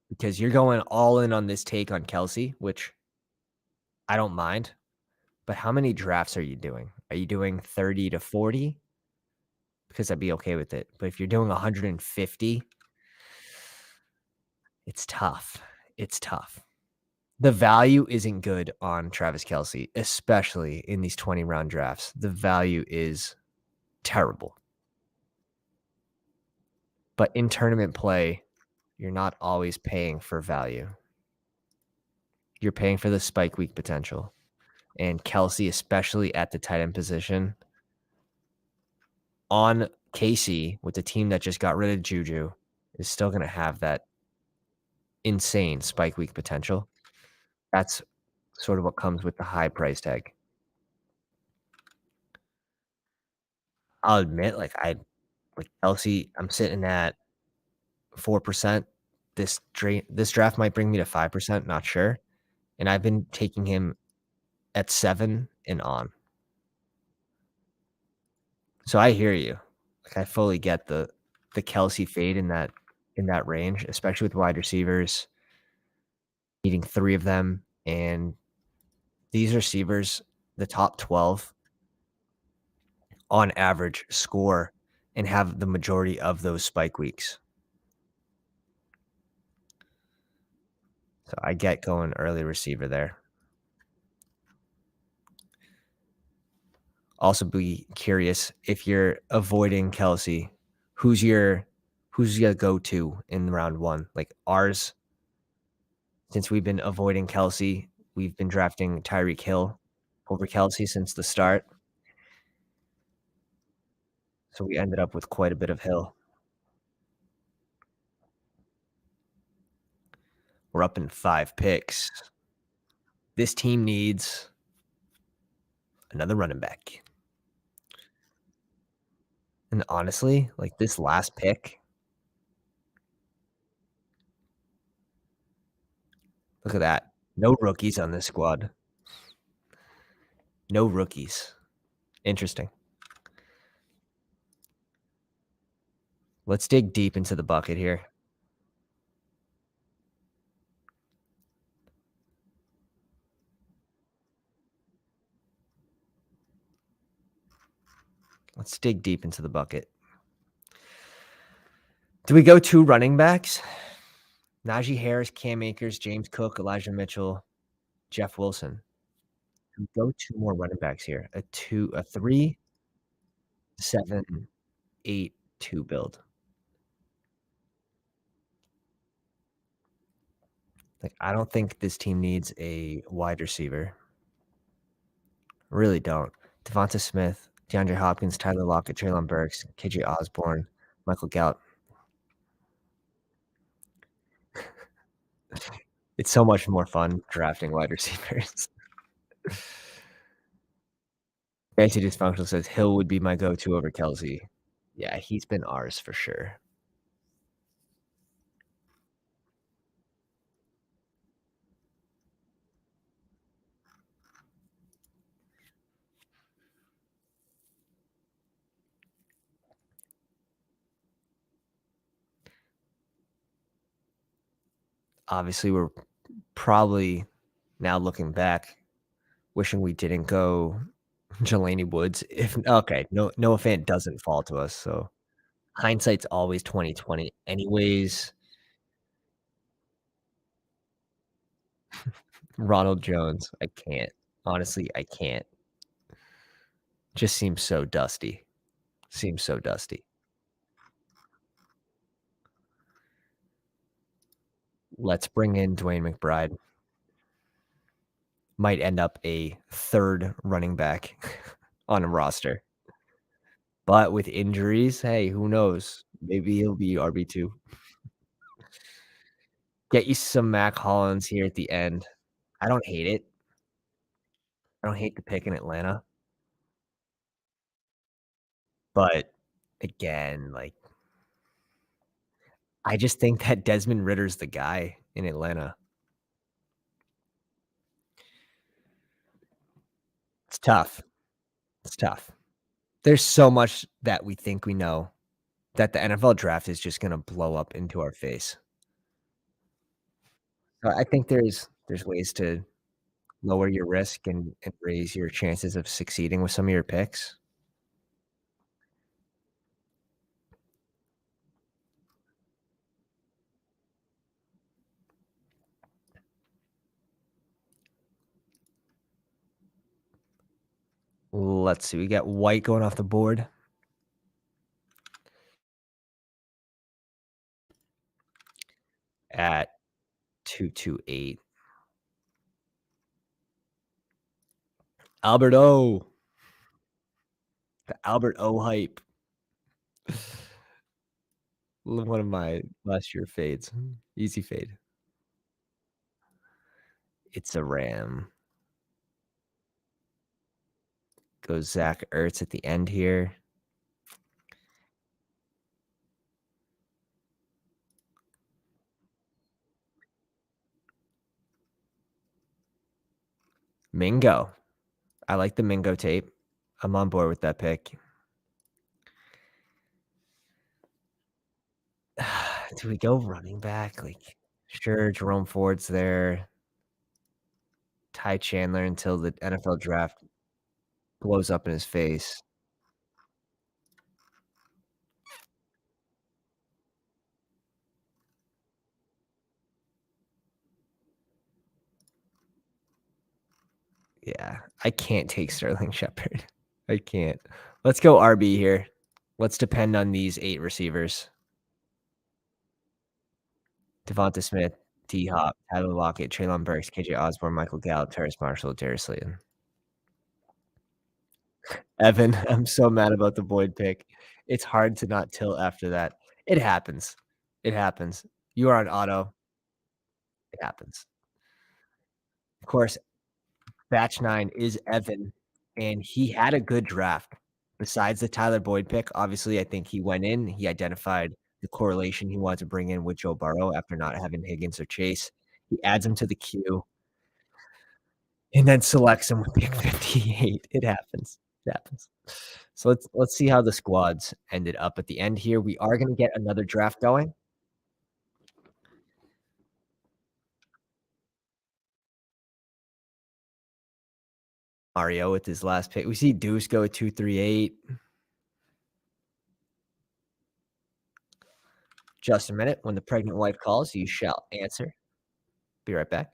Because you're going all in on this take on Kelsey, which I don't mind. But how many drafts are you doing? Are you doing 30 to 40? Because I'd be okay with it. But if you're doing 150, it's tough. It's tough. The value isn't good on Travis Kelsey, especially in these 20-round drafts. The value is terrible. But in tournament play, you're not always paying for value. You're paying for the spike week potential. And Kelsey, especially at the tight end position, on KC with the team that just got rid of Juju, is still going to have that insane spike week potential. That's sort of what comes with the high price tag. I'll admit, like Kelsey, I'm sitting at 4%. This draft might bring me to 5%, not sure. And I've been taking him at 7 and on. So I hear you. Like I fully get the Kelsey fade in that range, especially with wide receivers, needing 3 of them. And these receivers, the top 12 on average score and have the majority of those spike weeks. So I get going early receiver there. Also be curious if you're avoiding Kelsey, who's your go-to in round 1? Like ours, since we've been avoiding Kelsey, we've been drafting Tyreek Hill over Kelsey since the start. So we ended up with quite a bit of Hill. We're up in 5 picks. This team needs another running back. And honestly, like this last pick, look at that. No rookies on this squad. No rookies. Interesting. Let's dig deep into the bucket here. Let's dig deep into the bucket. Do we go 2 running backs? Najee Harris, Cam Akers, James Cook, Elijah Mitchell, Jeff Wilson. Do we go 2 more running backs here? A 3, 7, 8, 2 build. Like, I don't think this team needs a wide receiver. Really don't. Devonta Smith, DeAndre Hopkins, Tyler Lockett, Treylon Burks, KJ Osborne, Michael Gallup. It's so much more fun drafting wide receivers. Fancy Dysfunctional says Hill would be my go-to over Kelsey. Yeah, he's been ours for sure. Obviously, we're probably now looking back, wishing we didn't go Jelani Woods. If okay, Noah Fant doesn't fall to us, so hindsight's always 2020 anyways. Ronald Jones, I can't. Honestly, I can't. Just seems so dusty. Seems so dusty. Let's bring in Dwayne McBride. Might end up a 3rd running back on a roster. But with injuries, hey, who knows? Maybe he'll be RB2. Get you some Mac Hollins here at the end. I don't hate it. I don't hate the pick in Atlanta, but again, like, I just think that Desmond Ritter's the guy in Atlanta. It's tough. It's tough. There's so much that we think we know that the NFL draft is just gonna blow up into our face. So I think there's ways to lower your risk and raise your chances of succeeding with some of your picks. Let's see, we got White going off the board at 228. Albert O. The Albert O hype. One of my last year fades. Easy fade. It's a Ram. Goes Zach Ertz at the end here. Mingo. I like the Mingo tape. I'm on board with that pick. Do we go running back? Like, sure, Jerome Ford's there. Ty Chandler until the NFL draft blows up in his face. Yeah, I can't take Sterling Shepard. I can't. Let's go RB here. Let's depend on these 8 receivers. Devonta Smith, D Hop, Tyler Lockett, Treylon Burks, KJ Osborne, Michael Gallup, Terrace Marshall, Darius Slayton. Evan, I'm so mad about the Boyd pick. It's hard to not tilt after that. It happens. It happens. You are on auto. It happens. Of course, Batch 9 is Evan, and he had a good draft. Besides the Tyler Boyd pick, obviously, I think he went in, he identified the correlation he wanted to bring in with Joe Burrow after not having Higgins or Chase. He adds him to the queue and then selects him with pick 58. It happens. It happens. So let's see how the squads ended up at the end here. We are gonna get another draft going. Mario with his last pick. We see Deuce go at 238. Just a minute. When the pregnant wife calls, you shall answer. Be right back.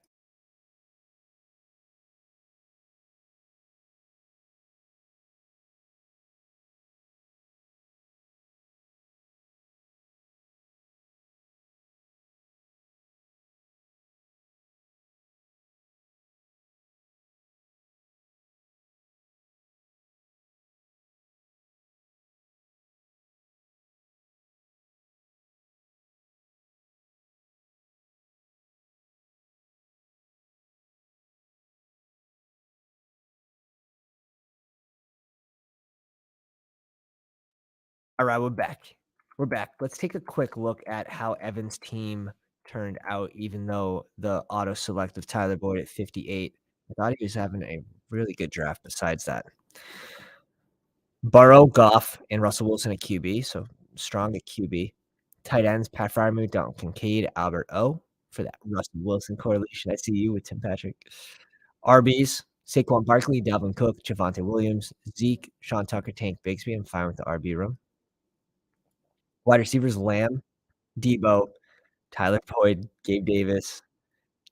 All right, we're back. We're back. Let's take a quick look at how Evan's team turned out, even though the auto select of Tyler Boyd at 58. I thought he was having a really good draft besides that. Burrow, Goff, and Russell Wilson at QB, so strong at QB. Tight ends, Pat Freiermuth, Dalton Kincaid, Albert O for that Russell Wilson correlation. I see you with Tim Patrick. RBs, Saquon Barkley, Dalvin Cook, Javonte Williams, Zeke, Sean Tucker, Tank Bigsby. I'm fine with the RB room. Wide receivers, Lamb, Debo, Tyler Boyd, Gabe Davis,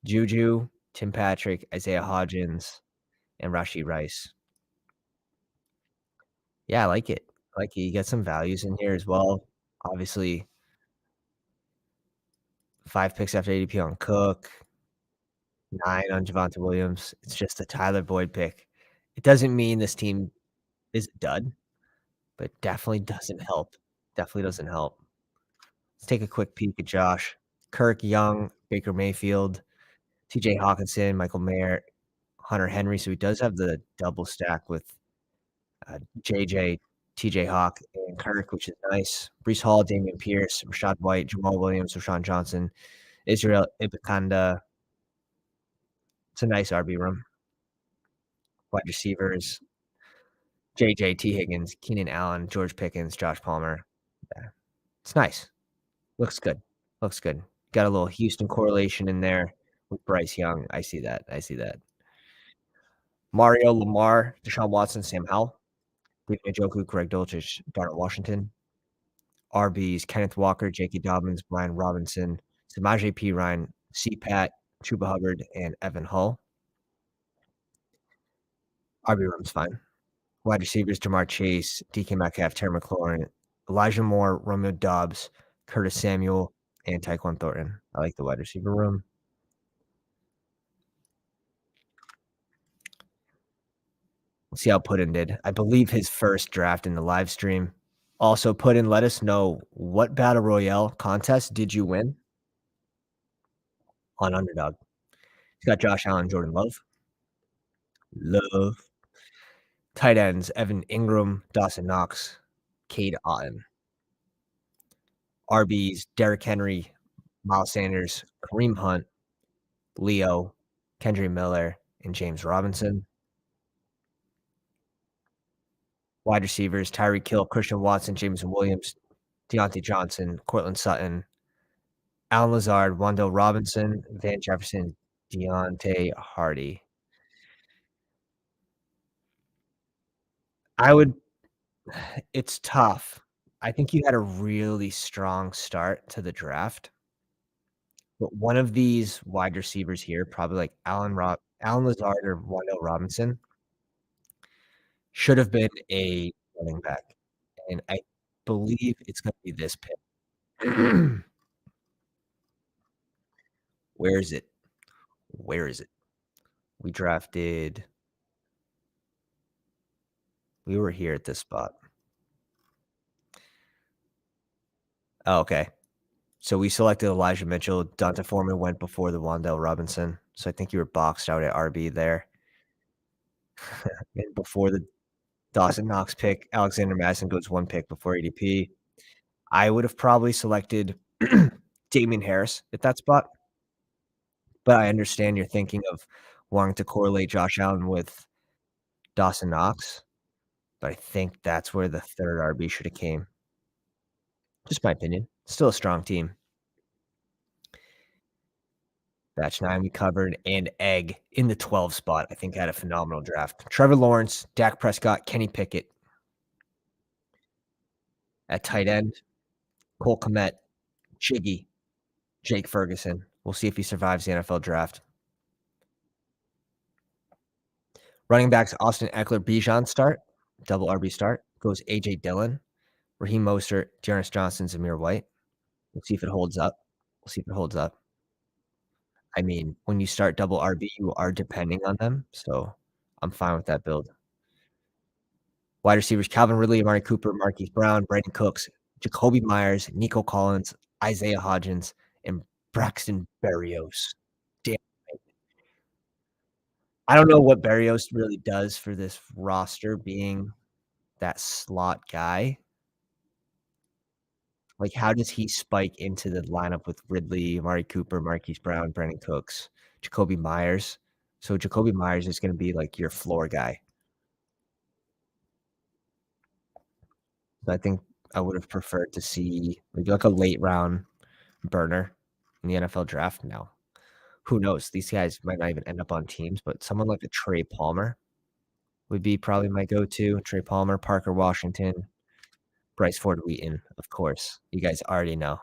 Juju, Tim Patrick, Isaiah Hodgins, and Rashee Rice. Yeah, I like it. I like it. You get some values in here as well. Obviously, 5 picks after ADP on Cook, 9 on Javonte Williams. It's just a Tyler Boyd pick. It doesn't mean this team is a dud, but it definitely doesn't help. Definitely doesn't help. Let's take a quick peek at Josh. Kirk, Young, Baker Mayfield, TJ Hawkinson, Michael Mayer, Hunter Henry. So he does have the double stack with JJ, TJ Hawk, and Kirk, which is nice. Brees Hall, Damian Pierce, Rashad White, Jamal Williams, Rashawn Johnson, Israel Ibukanda. It's a nice RB room. Wide receivers, JJ, T. Higgins, Keenan Allen, George Pickens, Josh Palmer. Yeah, it's nice. Looks good. Looks good. Got a little Houston correlation in there with Bryce Young. I see that. I see that. Mario, Lamar, Deshaun Watson, Sam Howell, David Njoku, Greg Dulcich, Darnell Washington. RBs, Kenneth Walker, J.K. Dobbins, Brian Robinson, Samaje P. Ryan, C-Pat, Chuba Hubbard, and Evan Hull. RB room's fine. Wide receivers, Jamar Chase, DK Metcalf, Terry McLaurin, Elijah Moore, Romeo Doubs, Curtis Samuel, and Tyquan Thornton. I like the wide receiver room. Let's see how Puddin did. I believe his first draft in the live stream. Also, Puddin, let us know what Battle Royale contest did you win on Underdog? He's got Josh Allen, Jordan Love. Love. Tight ends, Evan Ingram, Dawson Knox, Cade Otton. RBs, Derrick Henry, Miles Sanders, Kareem Hunt, Leo, Kendry Miller, and James Robinson. Wide receivers, Tyreek Hill, Christian Watson, Jameson Williams, Deontay Johnson, Cortland Sutton, Alan Lazard, Wandale Robinson, Van Jefferson, Deontay Hardy. I would it's tough. I think you had a really strong start to the draft. But one of these wide receivers here, probably like Alan Lazard or Wandale Robinson, should have been a running back, and I believe it's gonna be this pick. Where is it? Where is it? We drafted we were here at this spot. Oh, okay. So we selected Elijah Mitchell. Donta Foreman went before the Wandale Robinson. So I think you were boxed out at RB there. And before the Dawson Knox pick, Alexander Madison goes 1 pick before ADP. I would have probably selected Damian Harris at that spot, but I understand you're thinking of wanting to correlate Josh Allen with Dawson Knox, but I think that's where the 3rd RB should have came. Just my opinion. Still a strong team. Batch 9 we covered, and Egg in the 12 spot, I think had a phenomenal draft. Trevor Lawrence, Dak Prescott, Kenny Pickett. At tight end, Cole Kmet, Chiggy, Jake Ferguson. We'll see if he survives the NFL draft. Running backs, Austin Eckler, Bijan start, double RB start. Goes A.J. Dillon, Raheem Mostert, Dearness Johnson, Zamir White. We'll see if it holds up. We'll see if it holds up. I mean, when you start double RB, you are depending on them, so I'm fine with that build. Wide receivers, Calvin Ridley, Amari Cooper, Marquise Brown, Brandon Cooks, Jacoby Myers, Nico Collins, Isaiah Hodgins, and Braxton Berrios. Damn. I don't know what Berrios really does for this roster being that slot guy. Like, how does he spike into the lineup with Ridley, Amari Cooper, Marquise Brown, Brandon Cooks, Jacoby Myers? So Jacoby Myers is gonna be, like, your floor guy. So I think I would have preferred to see maybe, like, a late round burner in the NFL draft now. Who knows? These guys might not even end up on teams, but someone like a Trey Palmer would be probably my go-to. Trey Palmer, Parker Washington, Bryce Ford Wheaton, of course. You guys already know.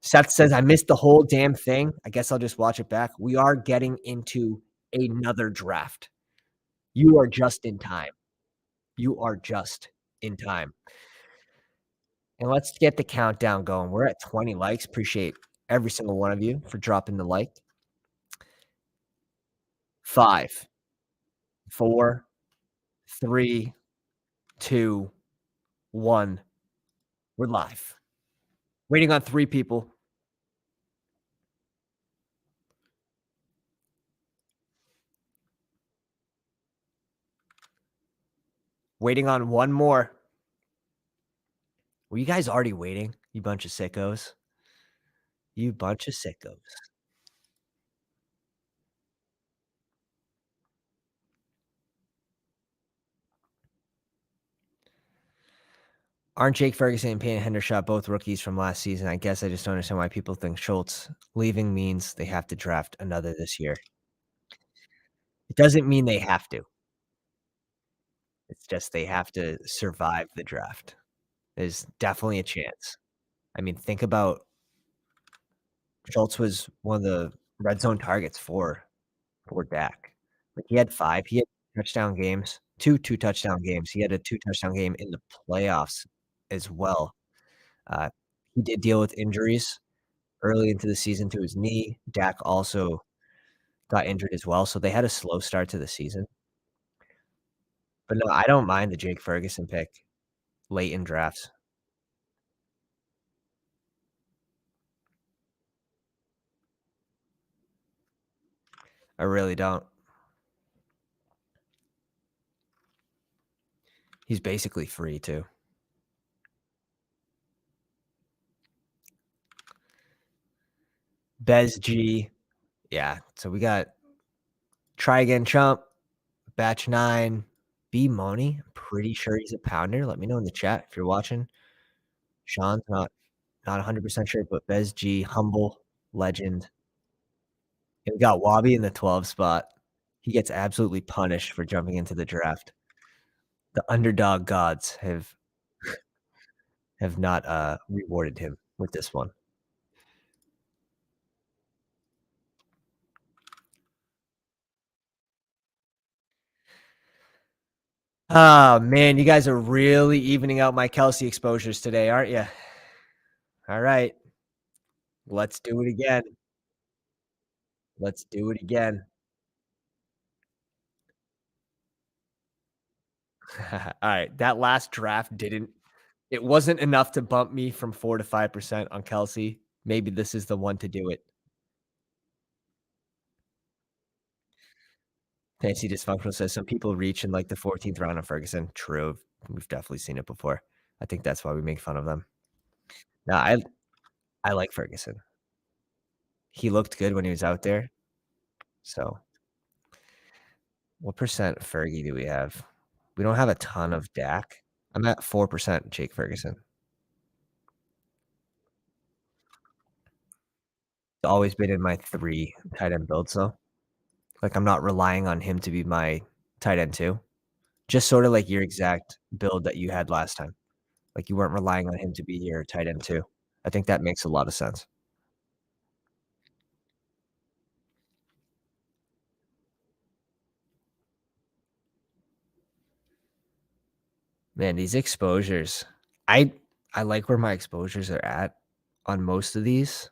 Seth says, "I missed the whole damn thing. I guess I'll just watch it back." We are getting into another draft. You are just in time. You are just in time. And let's get the countdown going. We're at 20 likes. Appreciate every single one of you for dropping the like. 5, 4, 3, 2, 1. We're live. Waiting on 3 people. Waiting on 1 more. Were you guys already waiting? You bunch of sickos. You bunch of sickos. Aren't Jake Ferguson and Peyton Hendershot both rookies from last season? I guess I just don't understand why people think Schultz leaving means they have to draft another this year. It doesn't mean they have to. It's just they have to survive the draft. There's definitely a chance. I mean, think about Schultz was one of the red zone targets for Dak. Like, he had 5. He had touchdown games, 2 touchdown games. He had a 2 touchdown game in the playoffs as well. Uh, he did deal with injuries early into the season to his knee. Dak also got injured as well, so they had a slow start to the season. But no, I don't mind the Jake Ferguson pick late in drafts. I really don't. He's basically free too. Bez G. Yeah, so we got Try Again Chump, Batch 9, B Money. I'm pretty sure he's a pounder. Let me know in the chat if you're watching. Sean's not 100% sure, but Bez G, Humble, Legend. And we got Wabi in the 12 spot. He gets absolutely punished for jumping into the draft. The underdog gods have not rewarded him with this one. Oh man, you guys are really evening out my Kelsey exposures today, aren't you? All right, let's do it again. Let's do it again. All right, that last draft didn't. It wasn't enough to bump me from 4 to 5% on Kelsey. Maybe this is the one to do it. Fancy Dysfunctional says some people reach in like the 14th round of Ferguson. True. We've definitely seen it before. I think that's why we make fun of them. No, I like Ferguson. He looked good when he was out there. So, what percent Fergie do we have? We don't have a ton of Dak. I'm at 4% Jake Ferguson. It's always been in my 3 tight end builds though. Like, I'm not relying on him to be my tight end 2. Just sort of like your exact build that you had last time. Like, you weren't relying on him to be your tight end 2. I think that makes a lot of sense. Man, these exposures. I I like where my exposures are at on most of these.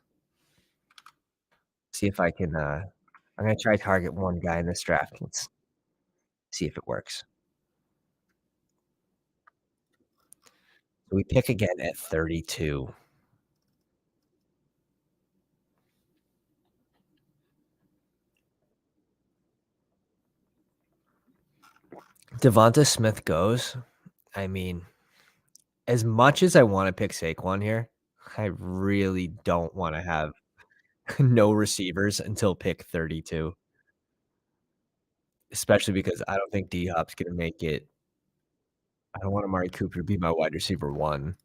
See if I can, I'm gonna try target one guy in this draft. Let's see if it works. So we pick again at 32. Devonta Smith goes. I mean, As much as I wanna pick Saquon here, I really don't wanna have no receivers until pick 32, especially because I don't think D-Hop's gonna make it. I don't want Amari Cooper to be my wide receiver 1.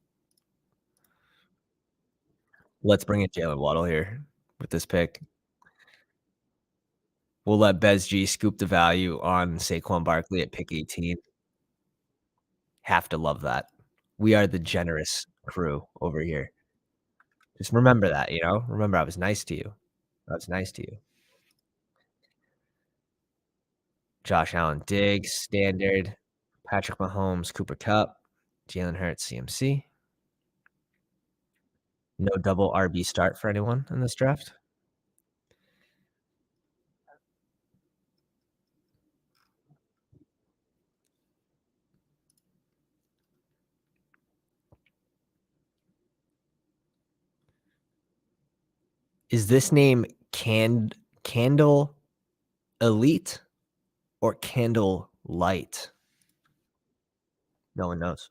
Let's bring in Jalen Waddle here with this pick. We'll let Bez G scoop the value on Saquon Barkley at pick 18. Have to love that. We are the generous crew over here. Just remember that, you know? Remember I was nice to you. I was nice to you. Josh Allen Diggs, standard. Patrick Mahomes, Cooper Kupp, Jalen Hurts, CMC. No double RB start for anyone in this draft. Is this name Candle Elite or Candle Light? No one knows.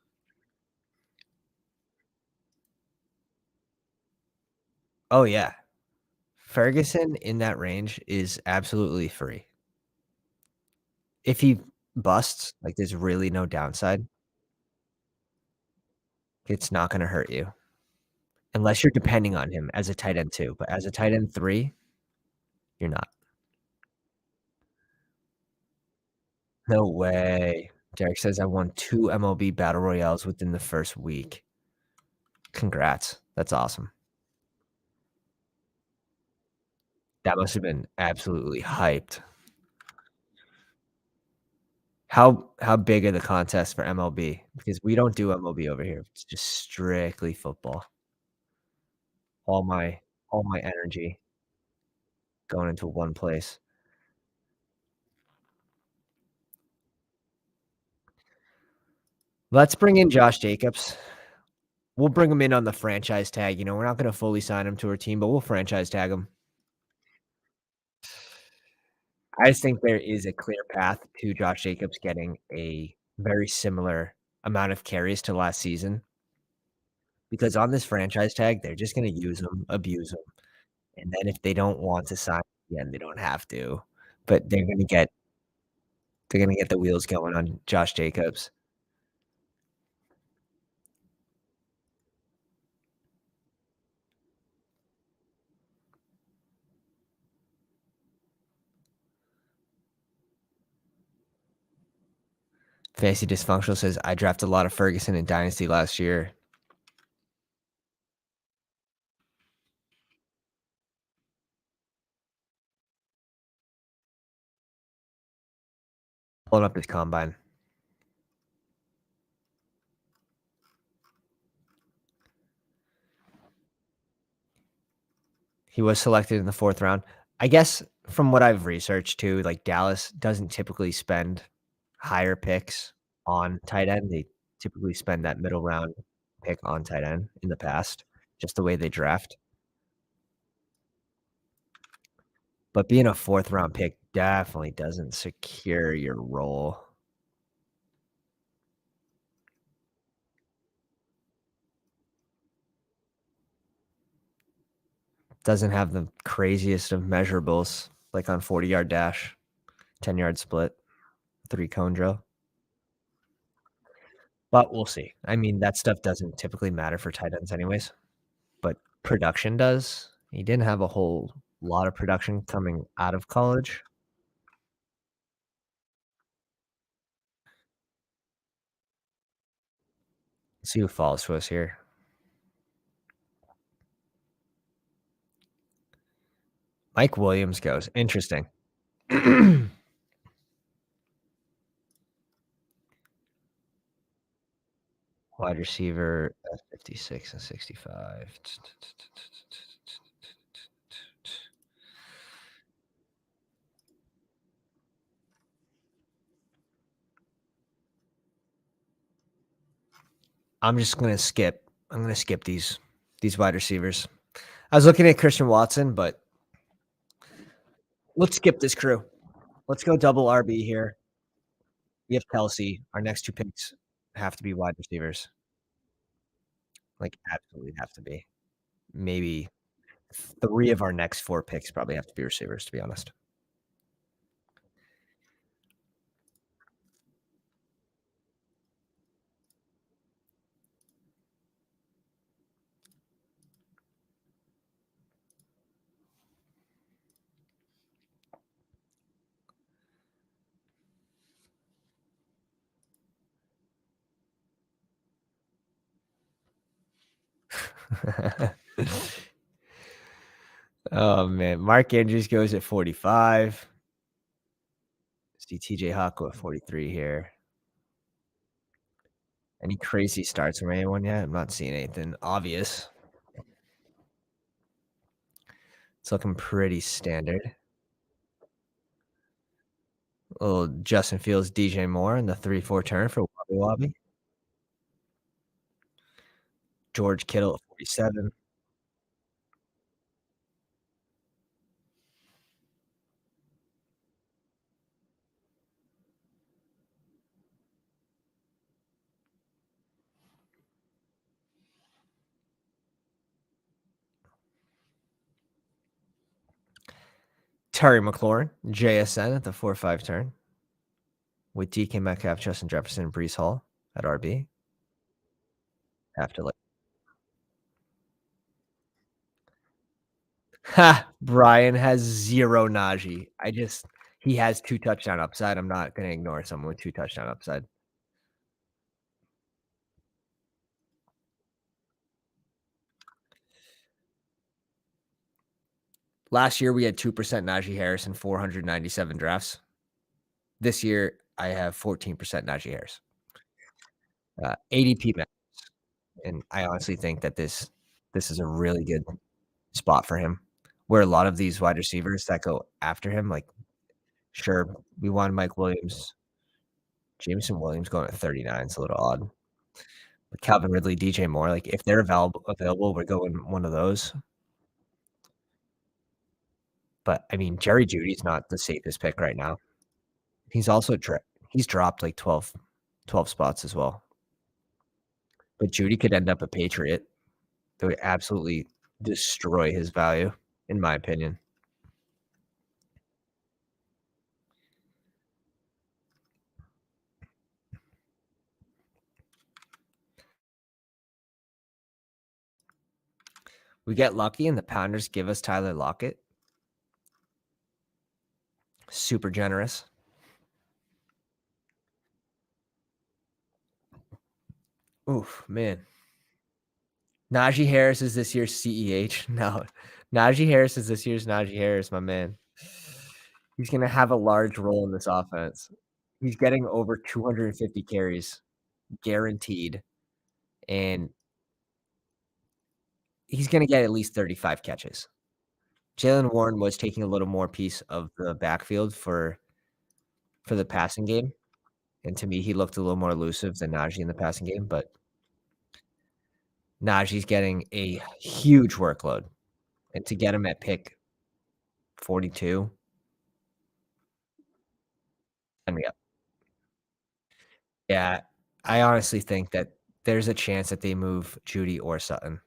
Oh, yeah. Ferguson in that range is absolutely free. If he busts, like, there's really no downside, it's not gonna hurt you unless you're depending on him as a tight end 2, but as a tight end 3, you're not. No way. Derek says, "I won 2 MLB battle royales within the first week." Congrats. That's awesome. That must have been absolutely hyped. How big are the contests for MLB? Because we don't do MLB over here. It's just strictly football. All my all my energy going into one place. Let's bring in Josh Jacobs. We'll bring him in on the franchise tag, you know, we're not gonna fully sign him to our team, but we'll franchise tag him. I just think there is a clear path to Josh Jacobs getting a very similar amount of carries to last season, because on this franchise tag, they're just gonna use him, abuse him, and then if they don't want to sign again, they don't have to, but they're gonna get the wheels going on Josh Jacobs. Fantasy Dysfunctional says, "I drafted a lot of Ferguson in Dynasty last year." Pulling up his combine. He was selected in the 4th round. I guess from what I've researched too, like, Dallas doesn't typically spend higher picks on tight end. They typically spend that middle round pick on tight end in the past, just the way they draft. But being a 4th round pick definitely doesn't secure your role. Doesn't have the craziest of measurables, like on 40-yard dash, 10-yard split, 3 cone drill. But we'll see. I mean, that stuff doesn't typically matter for tight ends anyways, but production does. He didn't have a whole lot of production coming out of college. Let's see who falls to us here. Mike Williams goes. Interesting. Wide receiver at 56 and 65. I'm just gonna skip. I'm gonna skip these wide receivers. I was looking at Christian Watson, but let's skip this crew. Let's go double RB here. We have Kelsey. Our next 2 picks have to be wide receivers. like, absolutely have to be. Maybe 3 of our next 4 picks probably have to be receivers, to be honest. Oh, man. Mark Andrews goes at 45. See TJ Hawk go at 43 here. Any crazy starts from anyone yet? I'm not seeing anything obvious. It's looking pretty standard. Little Justin Fields, DJ Moore in the 3-4 turn for Wobby Wobby. George Kittle at 47. Terry McLaurin, JSN at the 4-5 turn with DK Metcalf, Justin Jefferson, and Breece Hall at RB. Have to like Ha! Brian has 0 Najee. He has 2 touchdown upside. I'm not gonna ignore someone with 2 touchdown upside. Last year, we had 2% Najee Harris in 497 drafts. This year, I have 14% Najee Harris. ADP matters, and I honestly think that this is a really good spot for him, where a lot of these wide receivers that go after him, like, sure, we want Mike Williams. Jameson Williams going at 39 is a little odd. But Calvin Ridley, DJ Moore, like, if they're available, we're going one of those. But, I mean, Jerry Jeudy's not the safest pick right now. He's also he's dropped, like, 12 spots as well. But Jeudy could end up a Patriot. That would absolutely destroy his value, in my opinion. We get lucky and the Pounders give us Tyler Lockett. Super generous. Oof, man. Najee Harris is this year's CEH. No. Najee Harris is this year's Najee Harris, my man. He's gonna have a large role in this offense. He's getting over 250 carries guaranteed, and he's gonna get at least 35 catches. Jaylen Warren was taking a little more piece of the backfield for the passing game, and to me, he looked a little more elusive than Najee in the passing game, but Najee's getting a huge workload, and to get him at pick 42, sign me up. Yeah, I honestly think that there's a chance that they move Judy or Sutton.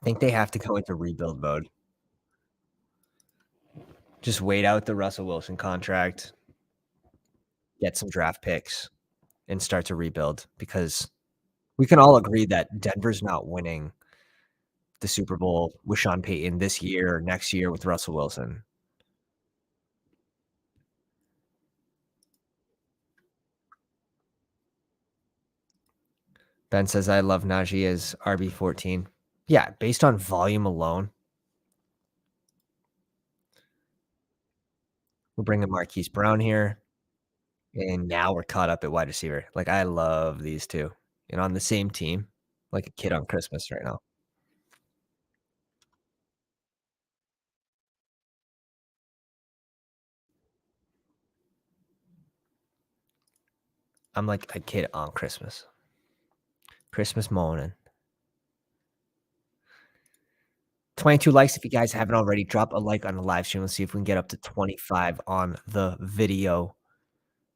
I think they have to go into rebuild mode. Just wait out the Russell Wilson contract, get some draft picks, and start to rebuild because we can all agree that Denver's not winning the Super Bowl with Sean Payton this year or next year with Russell Wilson. Ben says, I love Najee as RB14. Yeah, based on volume alone, we're bringing Marquise Brown here, and now we're caught up at wide receiver. Like, I love these 2, and on the same team, like a kid on Christmas right now. I'm like a kid on Christmas. Christmas morning. 22 likes if you guys haven't already. Drop a like on the live stream. Let's see if we can get up to 25 on the video.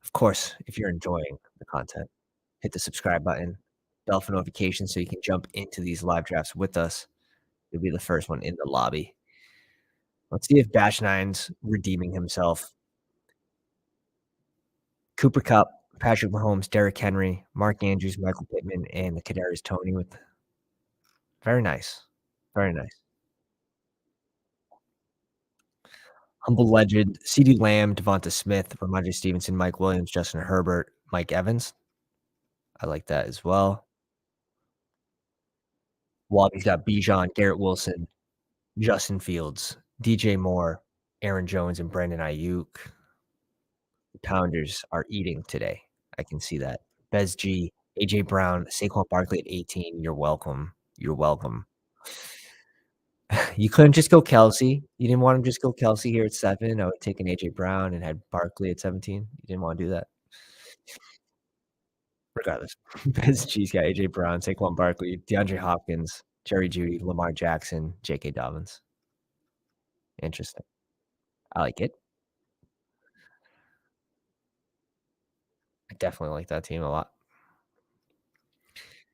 Of course, if you're enjoying the content. hit the subscribe button, bell for notifications so you can jump into these live drafts with us. You'll be the first one in the lobby. Let's see if Bash Nine's redeeming himself. Cooper Kupp, Patrick Mahomes, Derrick Henry, Mark Andrews, Michael Pittman, and the Kadarius Toney with very nice. Very nice. Humble legend, CeeDee Lamb, Devonta Smith, Ramondre Stevenson, Mike Williams, Justin Herbert, Mike Evans. I like that as well. Wallaby's got Bijan, Garrett Wilson, Justin Fields, DJ Moore, Aaron Jones, and Brandon Ayuk. The Pounders are eating today. I can see that. Bez G, AJ Brown, Saquon Barkley at 18. You're welcome. You're welcome. You couldn't just go Kelsey. You didn't want to just go Kelsey here at 7. I would take an AJ Brown and had Barkley at 17. You didn't want to do that. Regardless, Bez G's got AJ Brown, Saquon Barkley, DeAndre Hopkins, Jerry Jeudy, Lamar Jackson, J.K. Dobbins. Interesting. I like it. I definitely like that team a lot.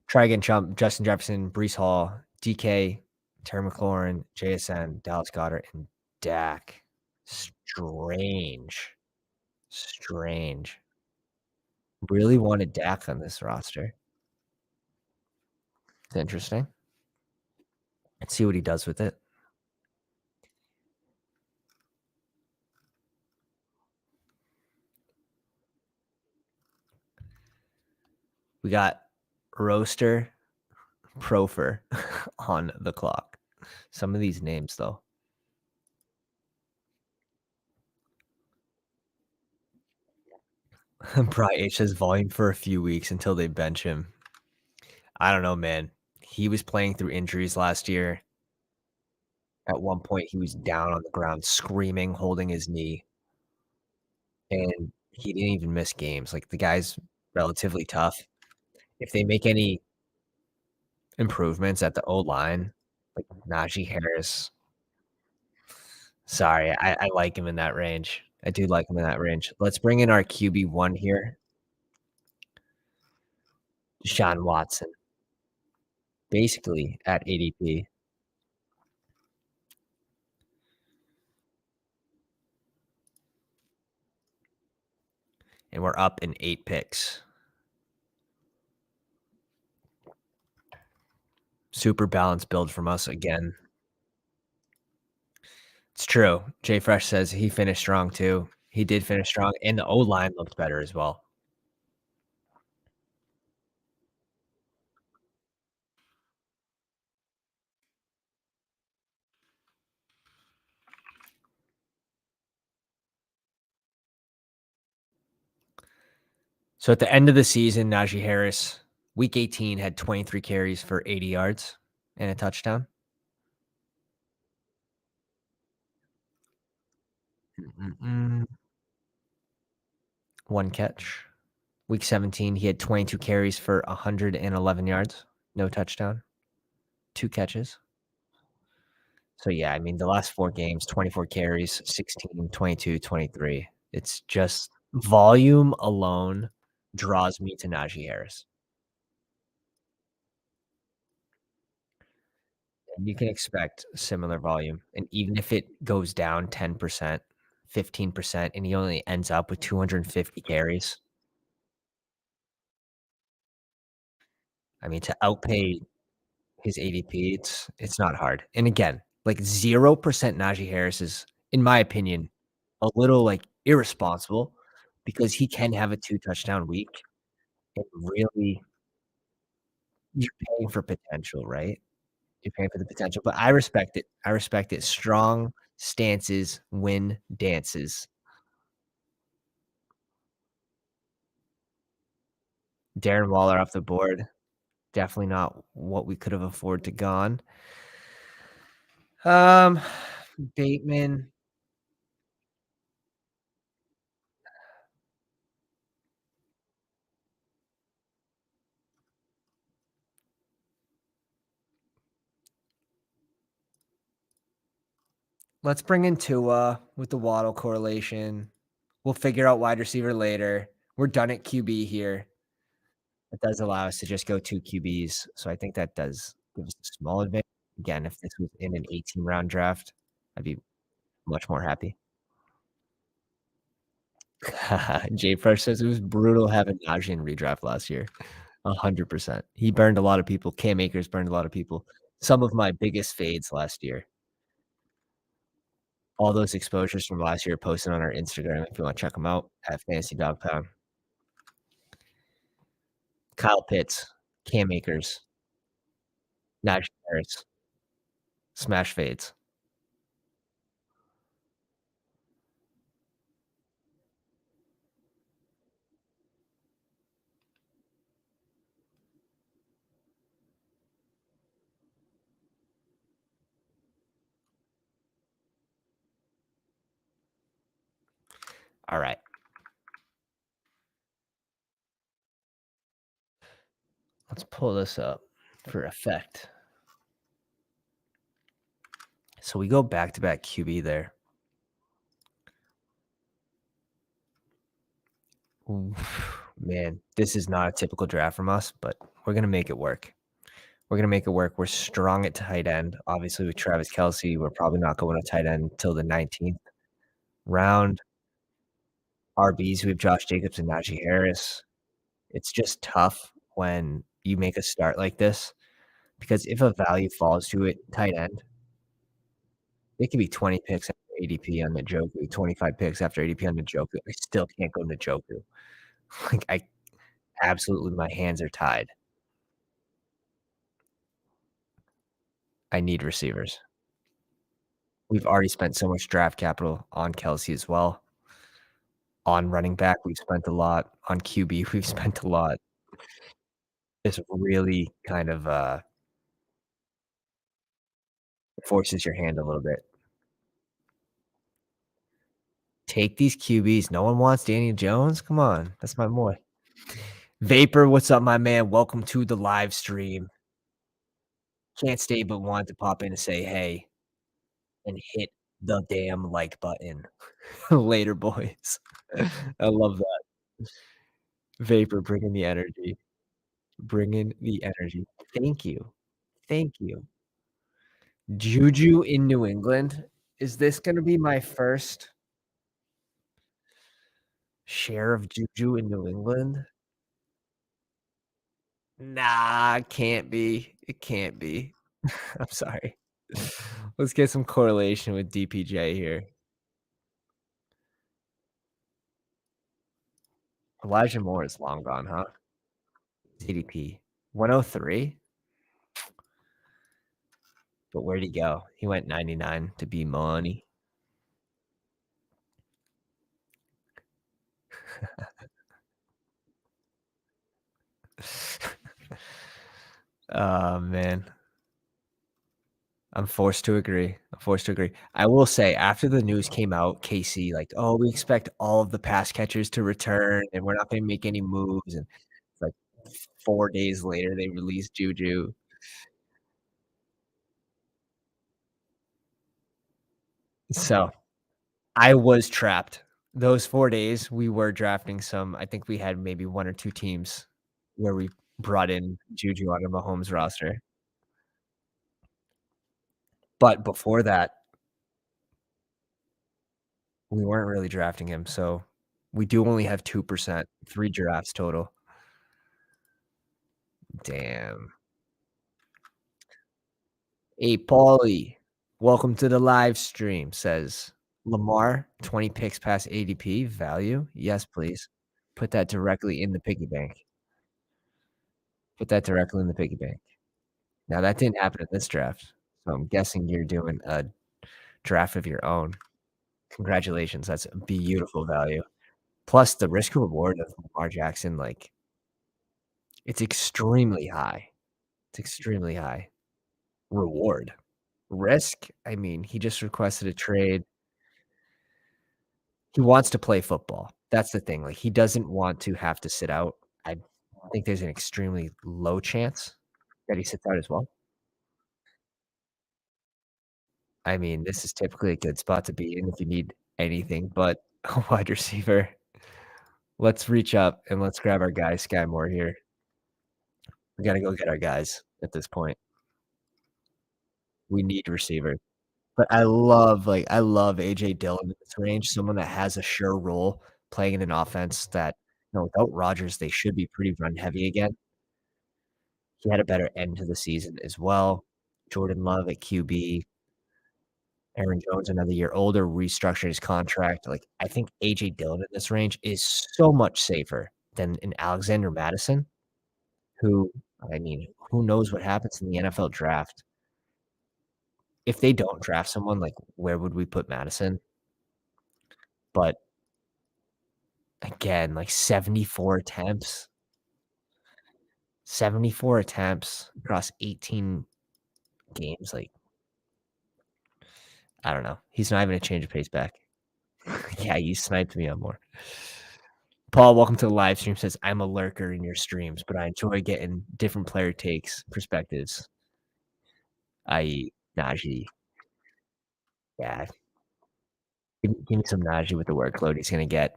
Try again, chump. Justin Jefferson, Brees Hall, DK, Terry McLaurin, JSN, Dallas Goedert, and Dak. Strange. Strange. Really wanted Dak on this roster. It's interesting. Let's see what he does with it. We got Roaster Profer on the clock. Some of these names, though. Bry H says volume for a few weeks until they bench him. I don't know, man. He was playing through injuries last year. At one point, he was down on the ground screaming, holding his knee, and he didn't even miss games. Like, the guy's relatively tough. If they make any improvements at the O-line, like Najee Harris, sorry, I like him in that range. I do like him in that range. Let's bring in our QB1 here, Deshaun Watson, basically at ADP. And we're up in 8 picks. Super balanced build from us again. It's true. Jay Fresh says he finished strong too. He did finish strong, and the O-line looked better as well. So at the end of the season, Najee Harris, week 18, had 23 carries for 80 yards and a touchdown. Mm-mm-mm. 1 catch. Week 17, he had 22 carries for 111 yards, no touchdown, 2 catches. So, yeah, I mean, the last 4 games, 24 carries, 16, 22, 23. It's just volume alone draws me to Najee Harris. And you can expect similar volume. And even if it goes down 10%, 15%, and he only ends up with 250 carries, I mean, to outpay his ADP, it's not hard. And again, like 0% Najee Harris is, in my opinion, a little like irresponsible because he can have a 2 touchdown week and really you're paying for potential, right? You're paying for the potential, but I respect it. I respect it. Strong stances win dances. Darren Waller off the board. Definitely not what we could have afforded to gone. Um, Bateman. Let's bring in Tua with the Waddle correlation. We'll figure out wide receiver later. We're done at QB here. It does allow us to just go 2 QBs, so I think that does give us a small advantage. Again, if this was in an 18-round draft, I'd be much more happy. Jay Fresh says it was brutal having Najee in redraft last year. 100%. He burned a lot of people. Cam Akers burned a lot of people. Some of my biggest fades last year. All those exposures from last year posted on our Instagram if you wanna check them out at Fantasy Dog Pound. Kyle Pitts, Cam Akers, Najee Harris, smash fades. Alright, let's pull this up for effect. So we go back-to-back QB there. Oof, man, this is not a typical draft from us, but we're gonna make it work. We're gonna make it work. We're strong at tight end. Obviously, with Travis Kelce, we're probably not going to tight end until the 19th round. RBs, we have Josh Jacobs and Najee Harris. It's just tough when you make a start like this because if a value falls to it, tight end, it could be 20 picks after ADP on Njoku, 25 picks after ADP on Njoku. I still can't go Njoku. Like, I absolutely my hands are tied. I need receivers. We've already spent so much draft capital on Kelce as well. On running back, we've spent a lot. On QB, we've spent a lot. This really kind of, forces your hand a little bit. Take these QBs. No one wants Daniel Jones? Come on, that's my boy. Vapor, what's up, my man? Welcome to the live stream. Can't stay but wanted to pop in and say hey and hit the damn like button. Later, boys. I love that. Vapor bringing the energy. Bringing the energy. Thank you. Thank you. Juju in New England? Is this gonna be my first share of Juju in New England? Nah, it can't be. It can't be. I'm sorry. Let's get some correlation with DPJ here. Elijah Moore is long gone, huh? ADP 103, but where'd he go? He went 99 to be money. Oh, man. I'm forced to agree. I'm forced to agree. I will say after the news came out, KC, like, "Oh, we expect all of the pass catchers to return, and we're not gonna make any moves," and it's like 4 days later, they released Juju. So, I was trapped. Those 4 days, we were drafting some I think we had maybe 1 or 2 teams where we brought in Juju on a Mahomes roster. But before that, we weren't really drafting him, so we do only have 2%, 3 drafts total. Damn. Hey, Paulie, welcome to the live stream, says Lamar, 20 picks past ADP, value? Yes, please. Put that directly in the piggy bank. Put that directly in the piggy bank. Now that didn't happen in this draft, so I'm guessing you're doing a draft of your own. Congratulations, that's a beautiful value. Plus the risk reward of Lamar Jackson, like, it's extremely high. It's extremely high. Reward. Risk? I mean, he just requested a trade. He wants to play football. That's the thing, like, he doesn't want to have to sit out. I think there's an extremely low chance that he sits out as well. I mean, this is typically a good spot to be in if you need anything but a wide receiver. Let's reach up and let's grab our guy Sky Moore here. We gotta go get our guys at this point. We need receivers. But I love AJ Dillon in this range, someone that has a sure role playing in an offense that, without Rodgers, they should be pretty run heavy again. He had a better end to the season as well. Jordan Love at QB, Aaron Jones another year older, restructured his contract. Like, I think AJ Dillon in this range is so much safer than an Alexander Madison, who, I mean, who knows what happens in the NFL draft. If they don't draft someone, like, where would we put Madison? But again, like 74 attempts across 18 games, like, I don't know. He's not even a change of pace back. Yeah, you sniped me on more. Paul, welcome to the live stream, says, "I'm a lurker in your streams, but I enjoy getting different player takes, perspectives, i.e. Najee." Yeah, give me some Najee with the workload he's gonna get.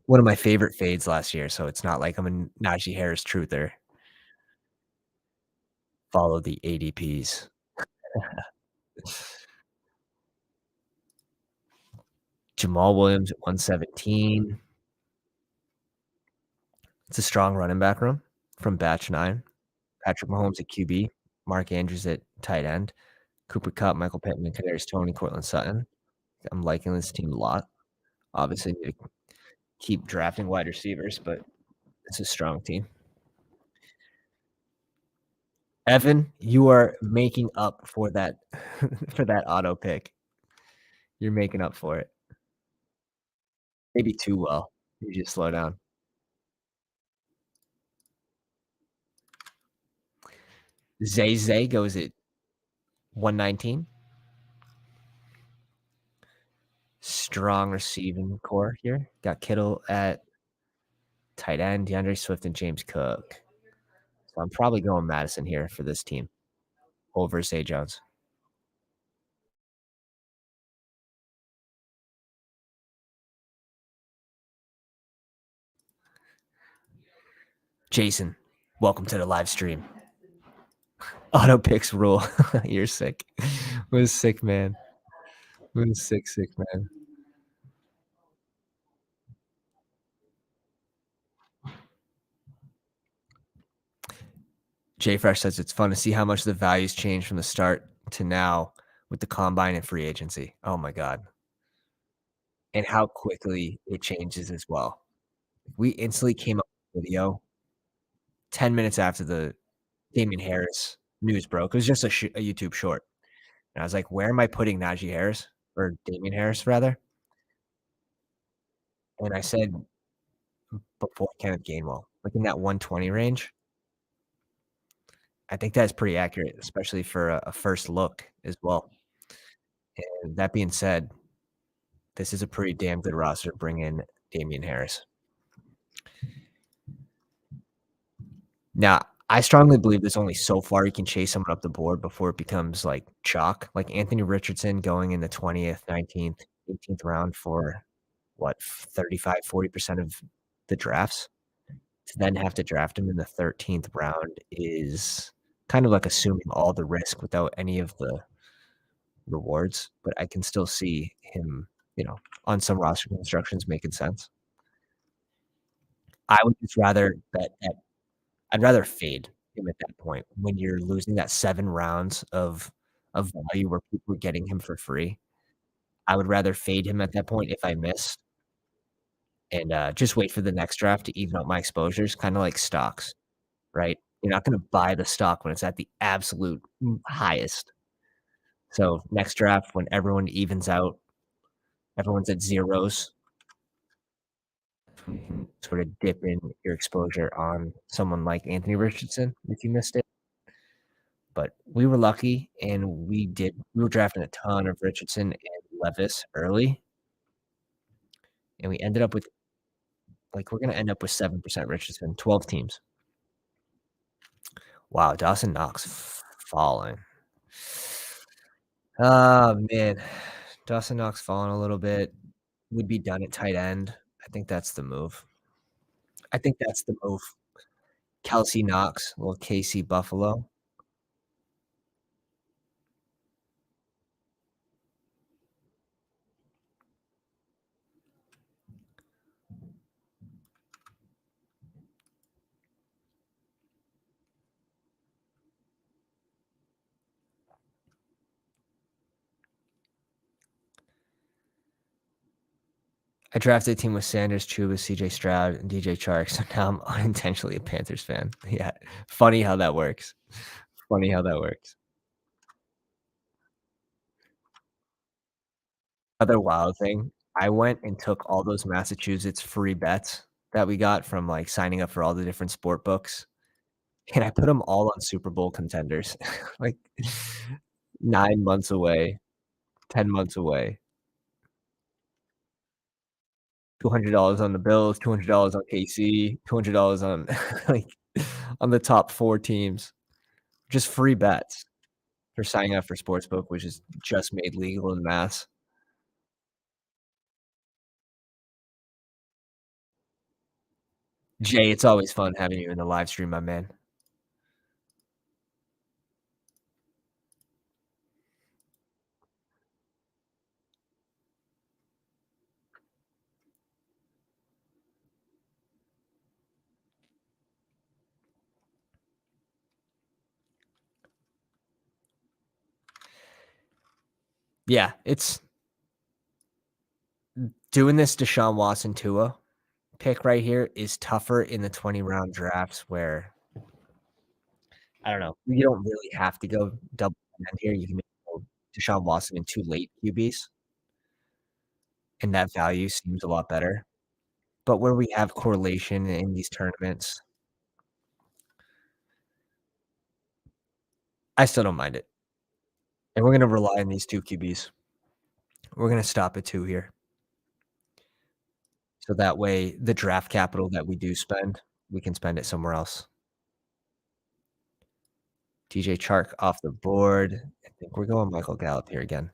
One of my favorite fades last year, so it's not like I'm a Najee Harris truther. Follow the ADPs. Jamal Williams at 117. It's a strong running back room from batch 9. Patrick Mahomes at QB, Mark Andrews at tight end, Cooper Kupp, Michael Pittman, Kadarius Toney, Courtland Sutton. I'm liking this team a lot. Obviously, need to keep drafting wide receivers, but it's a strong team. Evan, you are making up for that for that auto pick. You're making up for it. Maybe too well. You just slow down. Zay Zay goes at 119. Strong receiving core here. Got Kittle at tight end, DeAndre Swift and James Cook. So I'm probably going Madison here for this team over Zay Jones. Jason, welcome to the live stream. Auto picks rule. You're sick. What a sick man. What a sick man. Jay Fresh says it's fun to see how much the values change from the start to now with the combine and free agency. Oh my God. And how quickly it changes as well. We instantly came up with a video 10 minutes after the Damian Harris news broke. It was just a YouTube short. And I was like, where am I putting Najee Harris or Damian Harris rather? And I said before Kenneth Gainwell, like in that 120 range. I think that's pretty accurate, especially for a first look as well. And that being said, this is a pretty damn good roster to bring in Damian Harris. Now, I strongly believe there's only so far you can chase someone up the board before it becomes like chalk. Like Anthony Richardson going in the 20th, 19th, 18th round for what, 35-40% of the drafts. To then have to draft him in the 13th round is kind of like assuming all the risk without any of the rewards. But I can still see him, on some roster constructions making sense. I would just rather bet that I'd rather fade him at that point when you're losing that 7 rounds of value where people are getting him for free. I would rather fade him at that point if I missed and, just wait for the next draft to even out my exposures, kinda like stocks, right? You're not gonna buy the stock when it's at the absolute highest. So, next draft, when everyone evens out, everyone's at zeros, sort of dip in your exposure on someone like Anthony Richardson if you missed it. But we were lucky, and we were drafting a ton of Richardson and Levis early, and we ended up with we're gonna end up with 7% Richardson, 12 teams. Wow, Dawson Knox falling. Oh, man. Dawson Knox falling a little bit. Would be done at tight end. I think that's the move. I think that's the move. Kelsey Knox, little KC Buffalo. I drafted a team with Sanders, Chuba, CJ Stroud, and DJ Chark, so now I'm unintentionally a Panthers fan. Yeah, funny how that works. Funny how that works. Other wild thing, I went and took all those Massachusetts free bets that we got from, like, signing up for all the different sport books, and I put them all on Super Bowl contenders, like, 9 months away, 10 months away. $200 on the Bills, $200 on KC, $200 on, like, on the top 4 teams. Just free bets for signing up for Sportsbook, which is just made legal in Mass. Jay, it's always fun having you in the live stream, my man. Yeah, it's doing this Deshaun Watson Tua pick right here is tougher in the 20 round drafts where I don't know, you don't really have to go double end here. You can go Deshaun Watson and 2 late QBs, and that value seems a lot better. But where we have correlation in these tournaments, I still don't mind it. And we're gonna rely on these 2 QBs. We're gonna stop at 2 here. So that way, the draft capital that we do spend, we can spend it somewhere else. DJ Chark off the board. I think we're going Michael Gallup here again.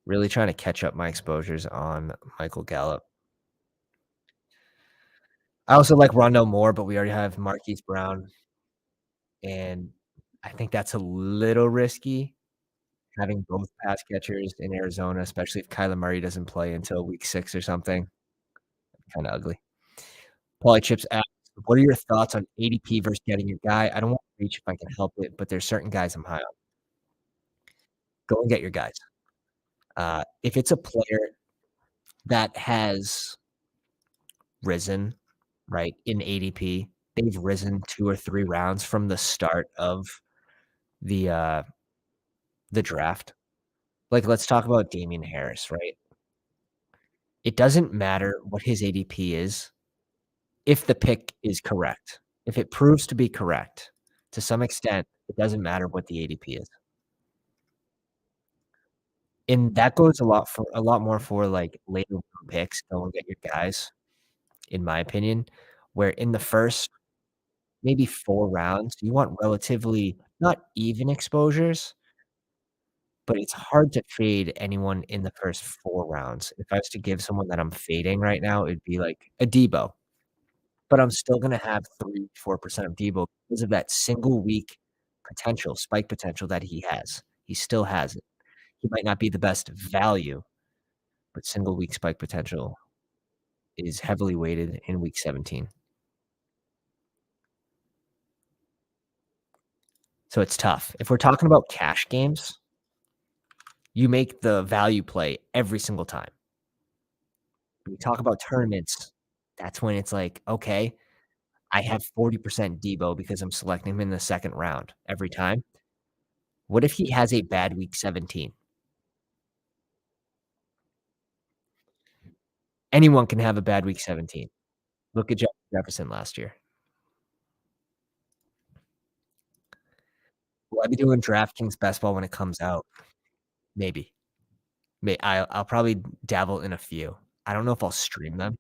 Really trying to catch up my exposures on Michael Gallup. I also like Rondo more, but we already have Marquise Brown, and I think that's a little risky having both pass catchers in Arizona, especially if Kyler Murray doesn't play until week 6 or something. Kinda ugly. Pauly Chips asks, "What are your thoughts on ADP versus getting your guy? I don't want to reach if I can help it, but there's certain guys I'm high on." Go and get your guys. If it's a player that has risen, right, in ADP, they've risen 2 or 3 rounds from the start of the, uh, the draft. Like, let's talk about Damian Harris, right? It doesn't matter what his ADP is if the pick is correct. If it proves to be correct, to some extent, it doesn't matter what the ADP is. And that goes a lot more for, like, later round picks, go and get your guys, in my opinion, where in the first maybe 4 rounds, you want relatively not even exposures, but it's hard to fade anyone in the first 4 rounds. If I was to give someone that I'm fading right now, it'd be like a Debo, but I'm still gonna have 3, 4% of Debo because of that single week potential, spike potential that he has. He still has it. He might not be the best value, but single week spike potential is heavily weighted in week 17. So it's tough. If we're talking about cash games, you make the value play every single time. When we talk about tournaments, that's when it's like, okay, I have 40% Debo because I'm selecting him in the second round every time. What if he has a bad week 17? Anyone can have a bad week 17. Look at Jefferson last year. Will I be doing DraftKings best ball when it comes out? Maybe. I'll probably dabble in a few. I don't know if I'll stream them,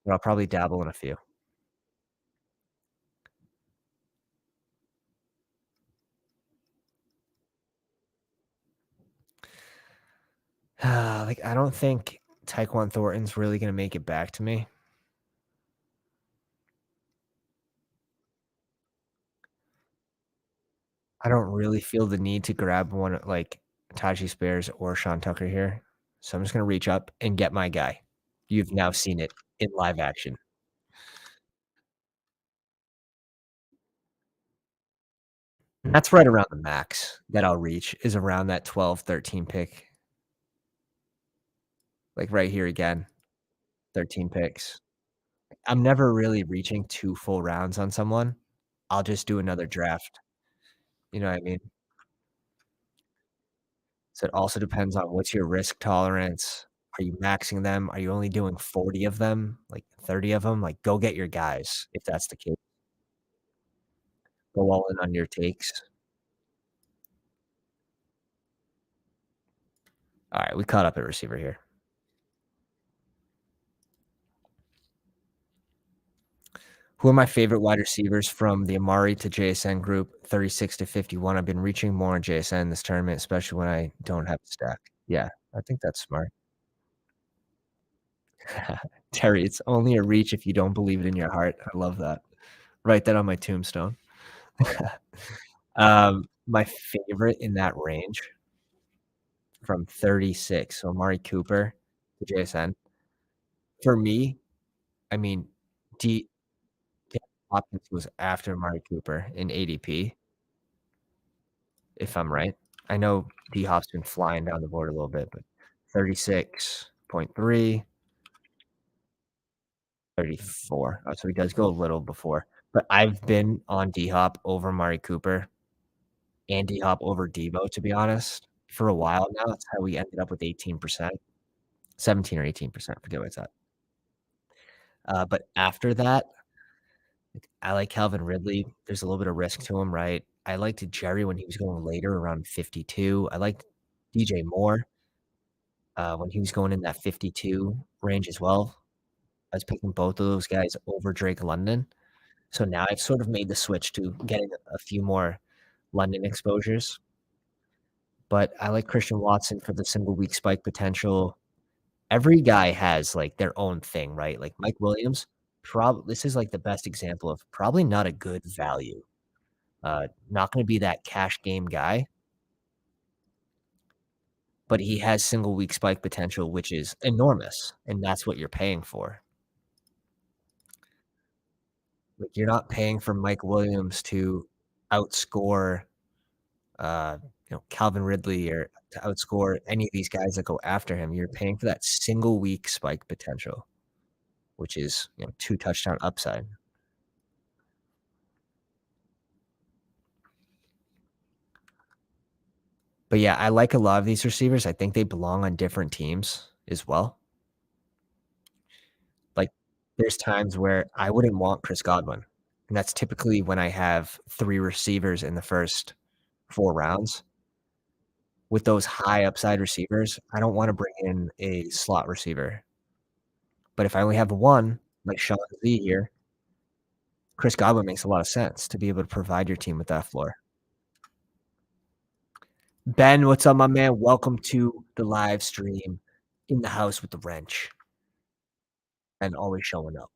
but I'll probably dabble in a few. Like, I don't think Tyquan Thornton's really gonna make it back to me. I don't really feel the need to grab one like Taji Spears or Sean Tucker here, so I'm just gonna reach up and get my guy. You've now seen it in live action. And that's right around the max that I'll reach is around that 12, 13 pick, like right here again, 13 picks. I'm never really reaching 2 full rounds on someone. I'll just do another draft, you know what I mean? So it also depends on what's your risk tolerance. Are you maxing them? Are you only doing 40 of them, like 30 of them? Like, go get your guys if that's the case. Go all in on your takes. Alright, we caught up at receiver here. Who are my favorite wide receivers from the Amari to JSN group, 36 to 51? I've been reaching more on JSN this tournament, especially when I don't have a stack. Yeah, I think that's smart. Terry, it's only a reach if you don't believe it in your heart. I love that. Write that on my tombstone. My favorite in that range from 36, so Amari Cooper to JSN. For me, I mean, D Hopkins was after Amari Cooper in ADP, if I'm right. I know D Hop's been flying down the board a little bit, but 36.3, 34. Oh, so he does go a little before. But I've been on D Hop over Amari Cooper and D Hop over Debo, to be honest, for a while now. That's how we ended up with 18%, 17 or 18%, forget what it's at. But after that, I like Calvin Ridley. There's a little bit of risk to him, right? I liked Jerry when he was going later around 52. I liked DJ Moore when he was going in that 52 range as well. I was picking both of those guys over Drake London. So now I've sort of made the switch to getting a few more London exposures. But I like Christian Watson for the single week spike potential. Every guy has like their own thing, right? Like Mike Williams, this is like the best example of probably not a good value. Not going to be that cash game guy, but he has single week spike potential, which is enormous, and that's what you're paying for. Like you're not paying for Mike Williams to outscore, Calvin Ridley or to outscore any of these guys that go after him. You're paying for that single week spike potential, which is 2 touchdown upside. But yeah, I like a lot of these receivers. I think they belong on different teams as well. Like, there's times where I wouldn't want Chris Godwin, and that's typically when I have 3 receivers in the first 4 rounds. With those high upside receivers, I don't wanna bring in a slot receiver. But if I only have 1, like Sean Z here, Chris Godwin makes a lot of sense to be able to provide your team with that floor. Ben, what's up, my man? Welcome to the live stream in the house with the wrench and always showing up.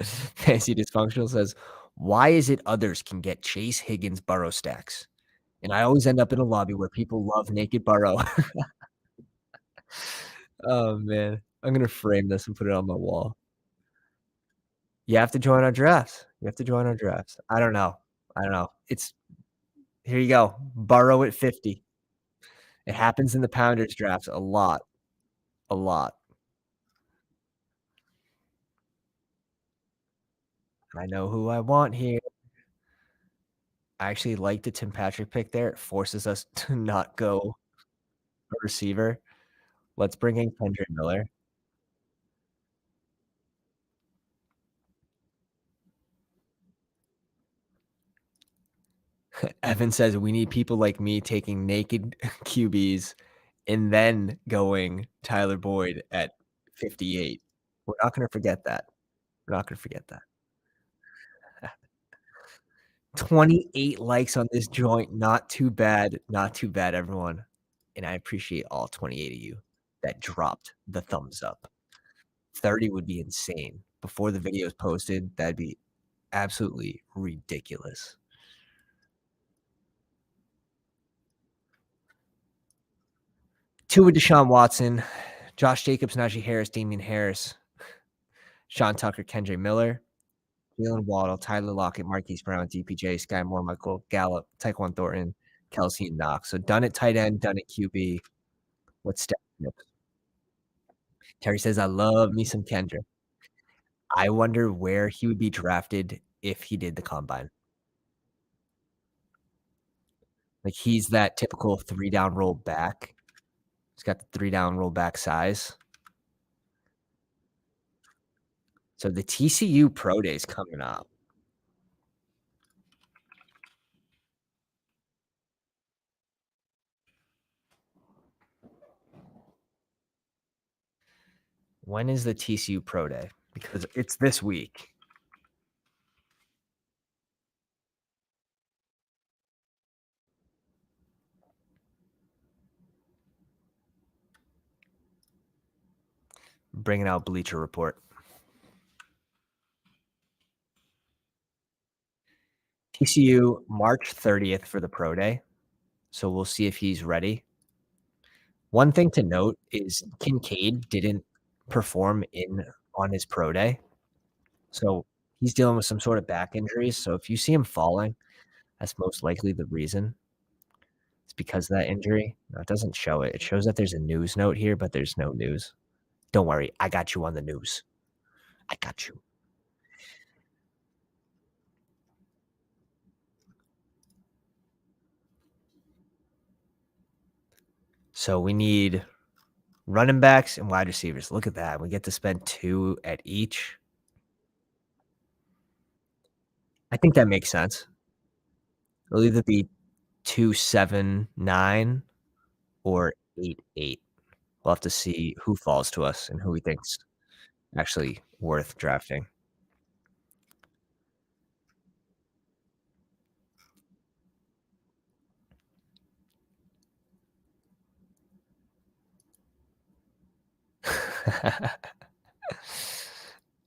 Fancy Dysfunctional says, "Why is it others can get Chase Higgins Burrow stacks, and I always end up in a lobby where people love naked Burrow?" Oh, man. I'm gonna frame this and put it on my wall. You have to join our drafts. You have to join our drafts. I don't know. I don't know. It's here you go. Burrow at 50. It happens in the Pounders drafts a lot. A lot. I know who I want here. I actually like the Tim Patrick pick there. It forces us to not go a receiver. Let's bring in Kendrick Miller. Evan says we need people like me taking naked QBs and then going Tyler Boyd at 58. We're not gonna forget that. We're not gonna forget that. 28 likes on this joint. Not too bad. Not too bad, everyone. And I appreciate all 28 of you that dropped the thumbs up. 30 would be insane. Before the video is posted, that'd be absolutely ridiculous. Two with Deshaun Watson, Josh Jacobs, Najee Harris, Damian Harris, Sean Tucker, Kendre Miller, Jalen Waddle, Tyler Lockett, Marquise Brown, DPJ, Sky Moore, Michael Gallup, Tyquan Thornton, Kelsey, and Knox. So done at tight end, done at QB. What's step? Terry says, I love me some Kendrick. I wonder where he would be drafted if he did the combine. Like, he's that typical 3 down roll back. He's got the 3 down roll back size. So the TCU Pro Day is coming up. When is the TCU Pro Day? Because it's this week. Bringing out Bleacher Report. TCU March 30th for the Pro Day. So we'll see if he's ready. One thing to note is Kincaid didn't perform on his Pro Day. So he's dealing with some sort of back injuries. So if you see him falling, that's most likely the reason. It's because of that injury. No, it doesn't show it. It shows that there's a news note here, but there's no news. Don't worry, I got you on the news. I got you. So we need running backs and wide receivers. Look at that. We get to spend 2 at each. I think that makes sense. It'll either be 2-7-9 or 8-8. We'll have to see who falls to us and who we think's actually worth drafting.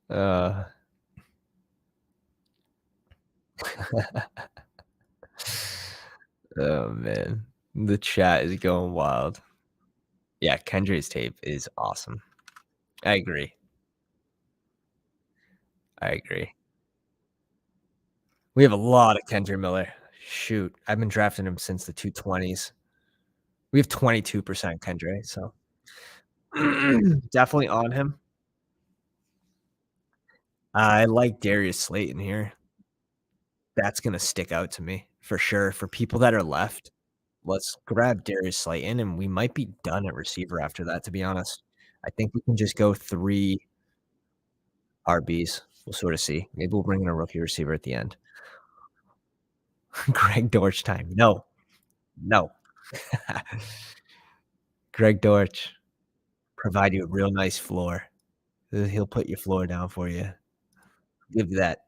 uh, oh man, the chat is going wild. Yeah, Kendrick's tape is awesome. I agree. I agree. We have a lot of Kendrick Miller. Shoot, I've been drafting him since the 220s. We have 22% Kendrick, so definitely on him. I like Darius Slayton here. That's gonna stick out to me for sure. For people that are left, let's grab Darius Slayton, and we might be done at receiver after that, to be honest. I think we can just go 3 RBs. We'll sort of see. Maybe we'll bring in a rookie receiver at the end. Greg Dortch time. No. No. Greg Dortch, provide you a real nice floor. He'll put your floor down for you. Give you that,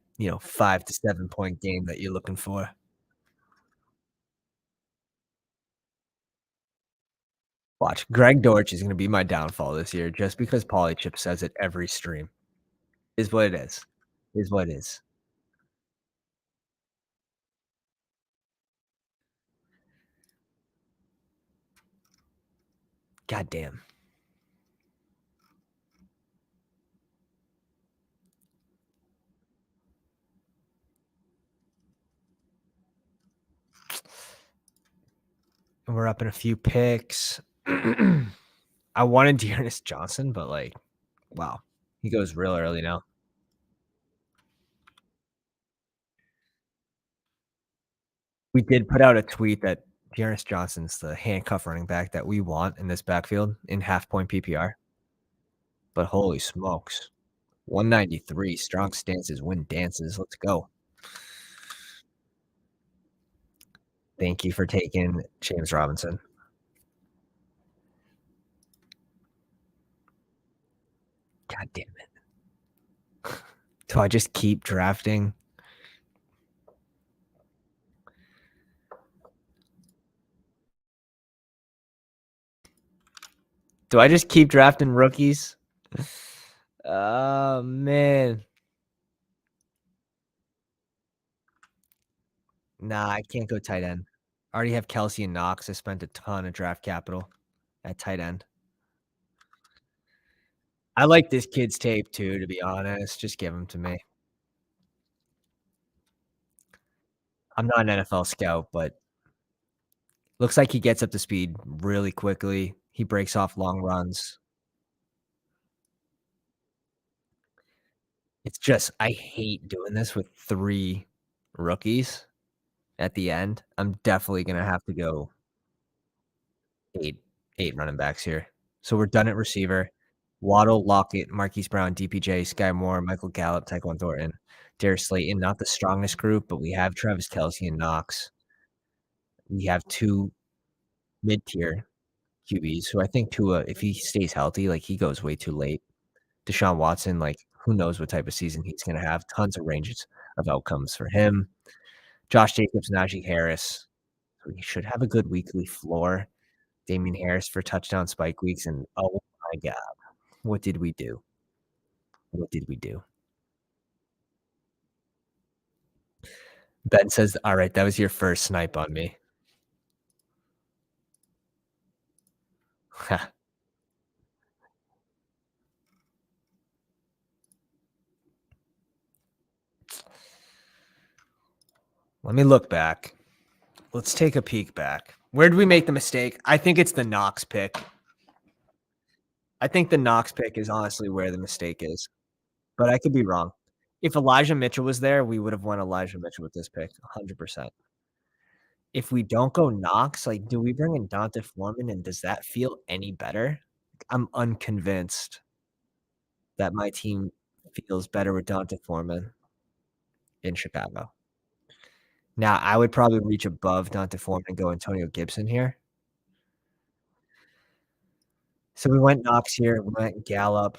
5 to 7 point game that you're looking for. Watch, Greg Dortch is gonna be my downfall this year just because Polychip says it every stream. Is what it is. Is what it is. God damn. And we're up in a few picks. I wanted Dearness Johnson, but, like, wow, he goes real early now. We did put out a tweet that Dearness Johnson's the handcuff running back that we want in this backfield in half-point PPR, but holy smokes. 193, strong stances, win dances, let's go. Thank you for taking James Robinson. God damn it. Do I just keep drafting? Do I just keep drafting rookies? Oh, man. Nah, I can't go tight end. I already have Kelsey and Knox. I spent a ton of draft capital at tight end. I like this kid's tape too, to be honest. Just give him to me. I'm not an NFL scout, but looks like he gets up to speed really quickly. He breaks off long runs. It's just I hate doing this with 3 rookies at the end. I'm definitely gonna have to go 8 8 running backs here. So we're done at receiver. Waddle, Lockett, Marquise Brown, DPJ, Sky Moore, Michael Gallup, Tyquan Thornton, Darius Slayton, not the strongest group, but we have Travis Kelce and Knox. We have 2 mid-tier QBs who I think Tua, if he stays healthy, like, he goes way too late. Deshaun Watson, like, who knows what type of season he's gonna have. Tons of ranges of outcomes for him. Josh Jacobs, Najee Harris. So he should have a good weekly floor. Damian Harris for touchdown spike weeks, and oh my god, what did we do? What did we do? Ben says, "Alright, that was your first snipe on me." Let me look back. Let's take a peek back. Where did we make the mistake? I think it's the Knox pick. I think the Knox pick is honestly where the mistake is, but I could be wrong. If Elijah Mitchell was there, we would have won Elijah Mitchell with this pick, 100%. If we don't go Knox, like, do we bring in Donta Foreman, and does that feel any better? I'm unconvinced that my team feels better with Donta Foreman in Chicago. Now, I would probably reach above Donta Foreman and go Antonio Gibson here. So we went Knox here, we went Gallup.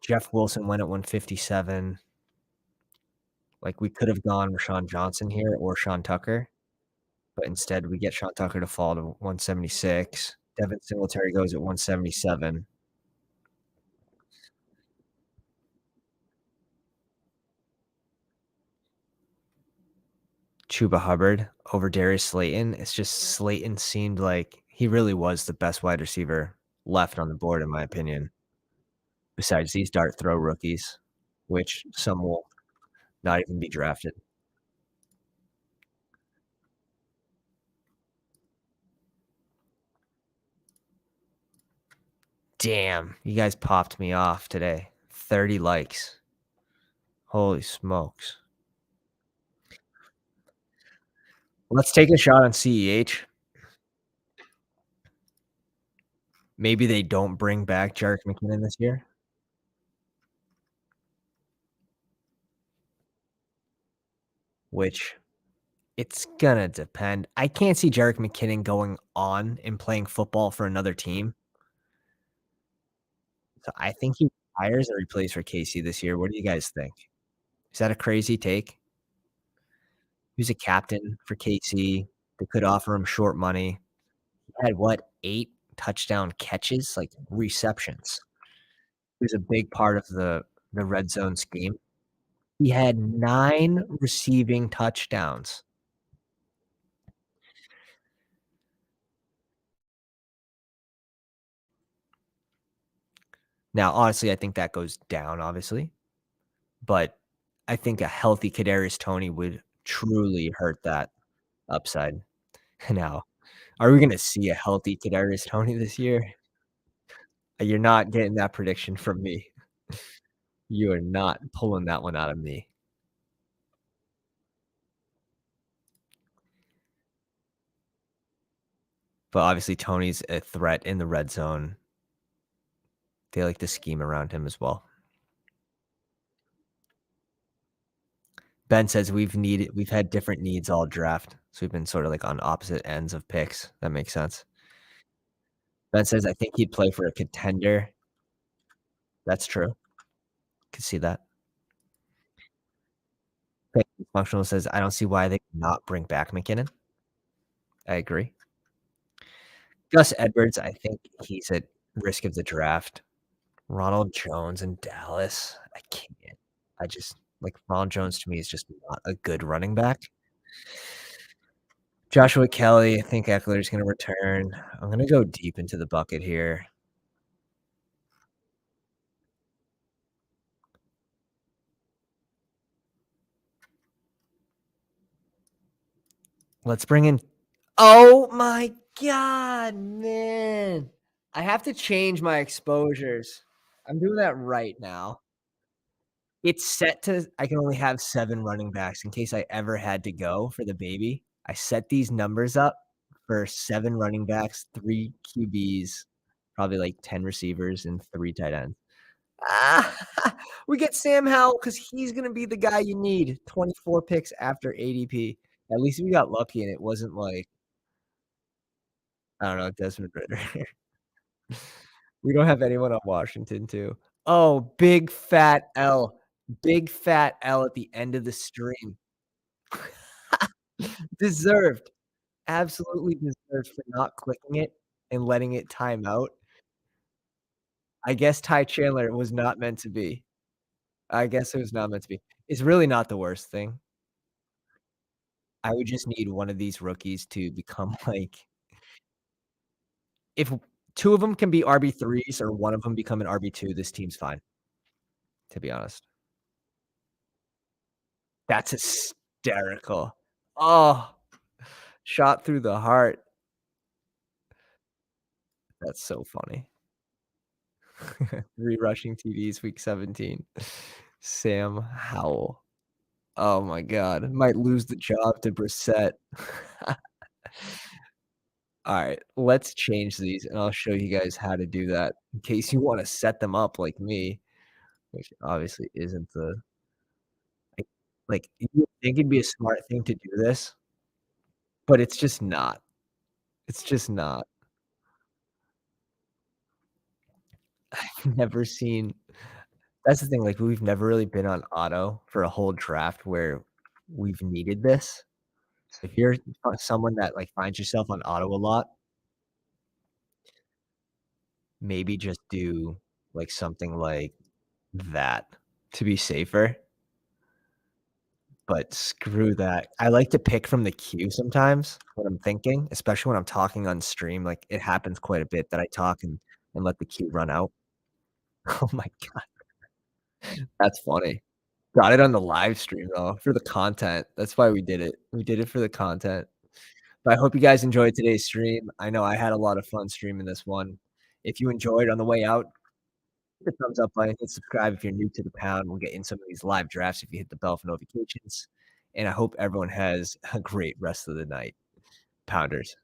Jeff Wilson went at 157. Like, we could have gone Rashawn Johnson here or Sean Tucker, but instead we get Sean Tucker to fall to 176. Devin Singletary goes at 177. Chuba Hubbard over Darius Slayton. It's just Slayton seemed like he really was the best wide receiver left on the board, in my opinion, besides these dart throw rookies, which some will not even be drafted. Damn, you guys popped me off today. 30 likes. Holy smokes. Let's take a shot on CEH. Maybe they don't bring back Jerick McKinnon this year, which it's gonna depend. I can't see Jerick McKinnon going on and playing football for another team. So I think he retires or he plays for KC this year. What do you guys think? Is that a crazy take? He was a captain for KC. They could offer him short money. He had what, 8 touchdown catches, like receptions. He was a big part of the red zone scheme. He had 9 receiving touchdowns. Now, honestly, I think that goes down, obviously, but I think a healthy Kadarius Toney would truly hurt that upside. Now, are we gonna see a healthy Kadarius Toney this year? You're not getting that prediction from me. You are not pulling that one out of me. But obviously, Tony's a threat in the red zone. They like to scheme around him as well. Ben says we've had different needs all draft, so we've been sort of like on opposite ends of picks. That makes sense. Ben says, "I think he'd play for a contender." That's true. Could see that. Functional says, "I don't see why they could not bring back McKinnon." I agree. Gus Edwards, I think he's at risk of the draft. Ronald Jones in Dallas, I can't. I just like Ronald Jones to me is just not a good running back. Joshua Kelly, I think Eckler's gonna return. I'm gonna go deep into the bucket here. Let's bring in oh my god, man. I have to change my exposures. I'm doing that right now. It's set to I can only have 7 running backs in case I ever had to go for the baby. I set these numbers up for 7 running backs, 3 QBs, probably like 10 receivers, and 3 tight ends. Ah, we get Sam Howell because he's gonna be the guy you need. 24 picks after ADP. At least we got lucky and it wasn't like, I don't know, Desmond Ridder. We don't have anyone on Washington too. Oh, big fat L. Big fat L at the end of the stream. Deserved. Absolutely deserved for not clicking it and letting it time out. I guess Ty Chandler was not meant to be. I guess it was not meant to be. It's really not the worst thing. I would just need one of these rookies to become like if 2 of them can be RB3s or one of them become an RB2, this team's fine, to be honest. That's hysterical. Oh, shot through the heart. That's so funny. 3 rushing TDs week 17. Sam Howell. Oh my god. Might lose the job to Brissett. Alright, let's change these, and I'll show you guys how to do that in case you wanna set them up like me, which obviously isn't the like, you would think it'd be a smart thing to do this, but it's just not. It's just not. I've never seen that's the thing, like, we've never really been on auto for a whole draft where we've needed this. So if you're someone that, like, finds yourself on auto a lot, maybe just do, like, something like that to be safer, but screw that. I like to pick from the queue sometimes when I'm thinking, especially when I'm talking on stream, like, it happens quite a bit that I talk and let the queue run out. Oh my god, that's funny. Got it on the live stream, though, for the content. That's why we did it. We did it for the content. But I hope you guys enjoyed today's stream. I know I had a lot of fun streaming this one. If you enjoyed on the way out, hit the thumbs up button, hit subscribe if you're new to the pound. We'll get in some of these live drafts if you hit the bell for notifications. And I hope everyone has a great rest of the night. Pounders.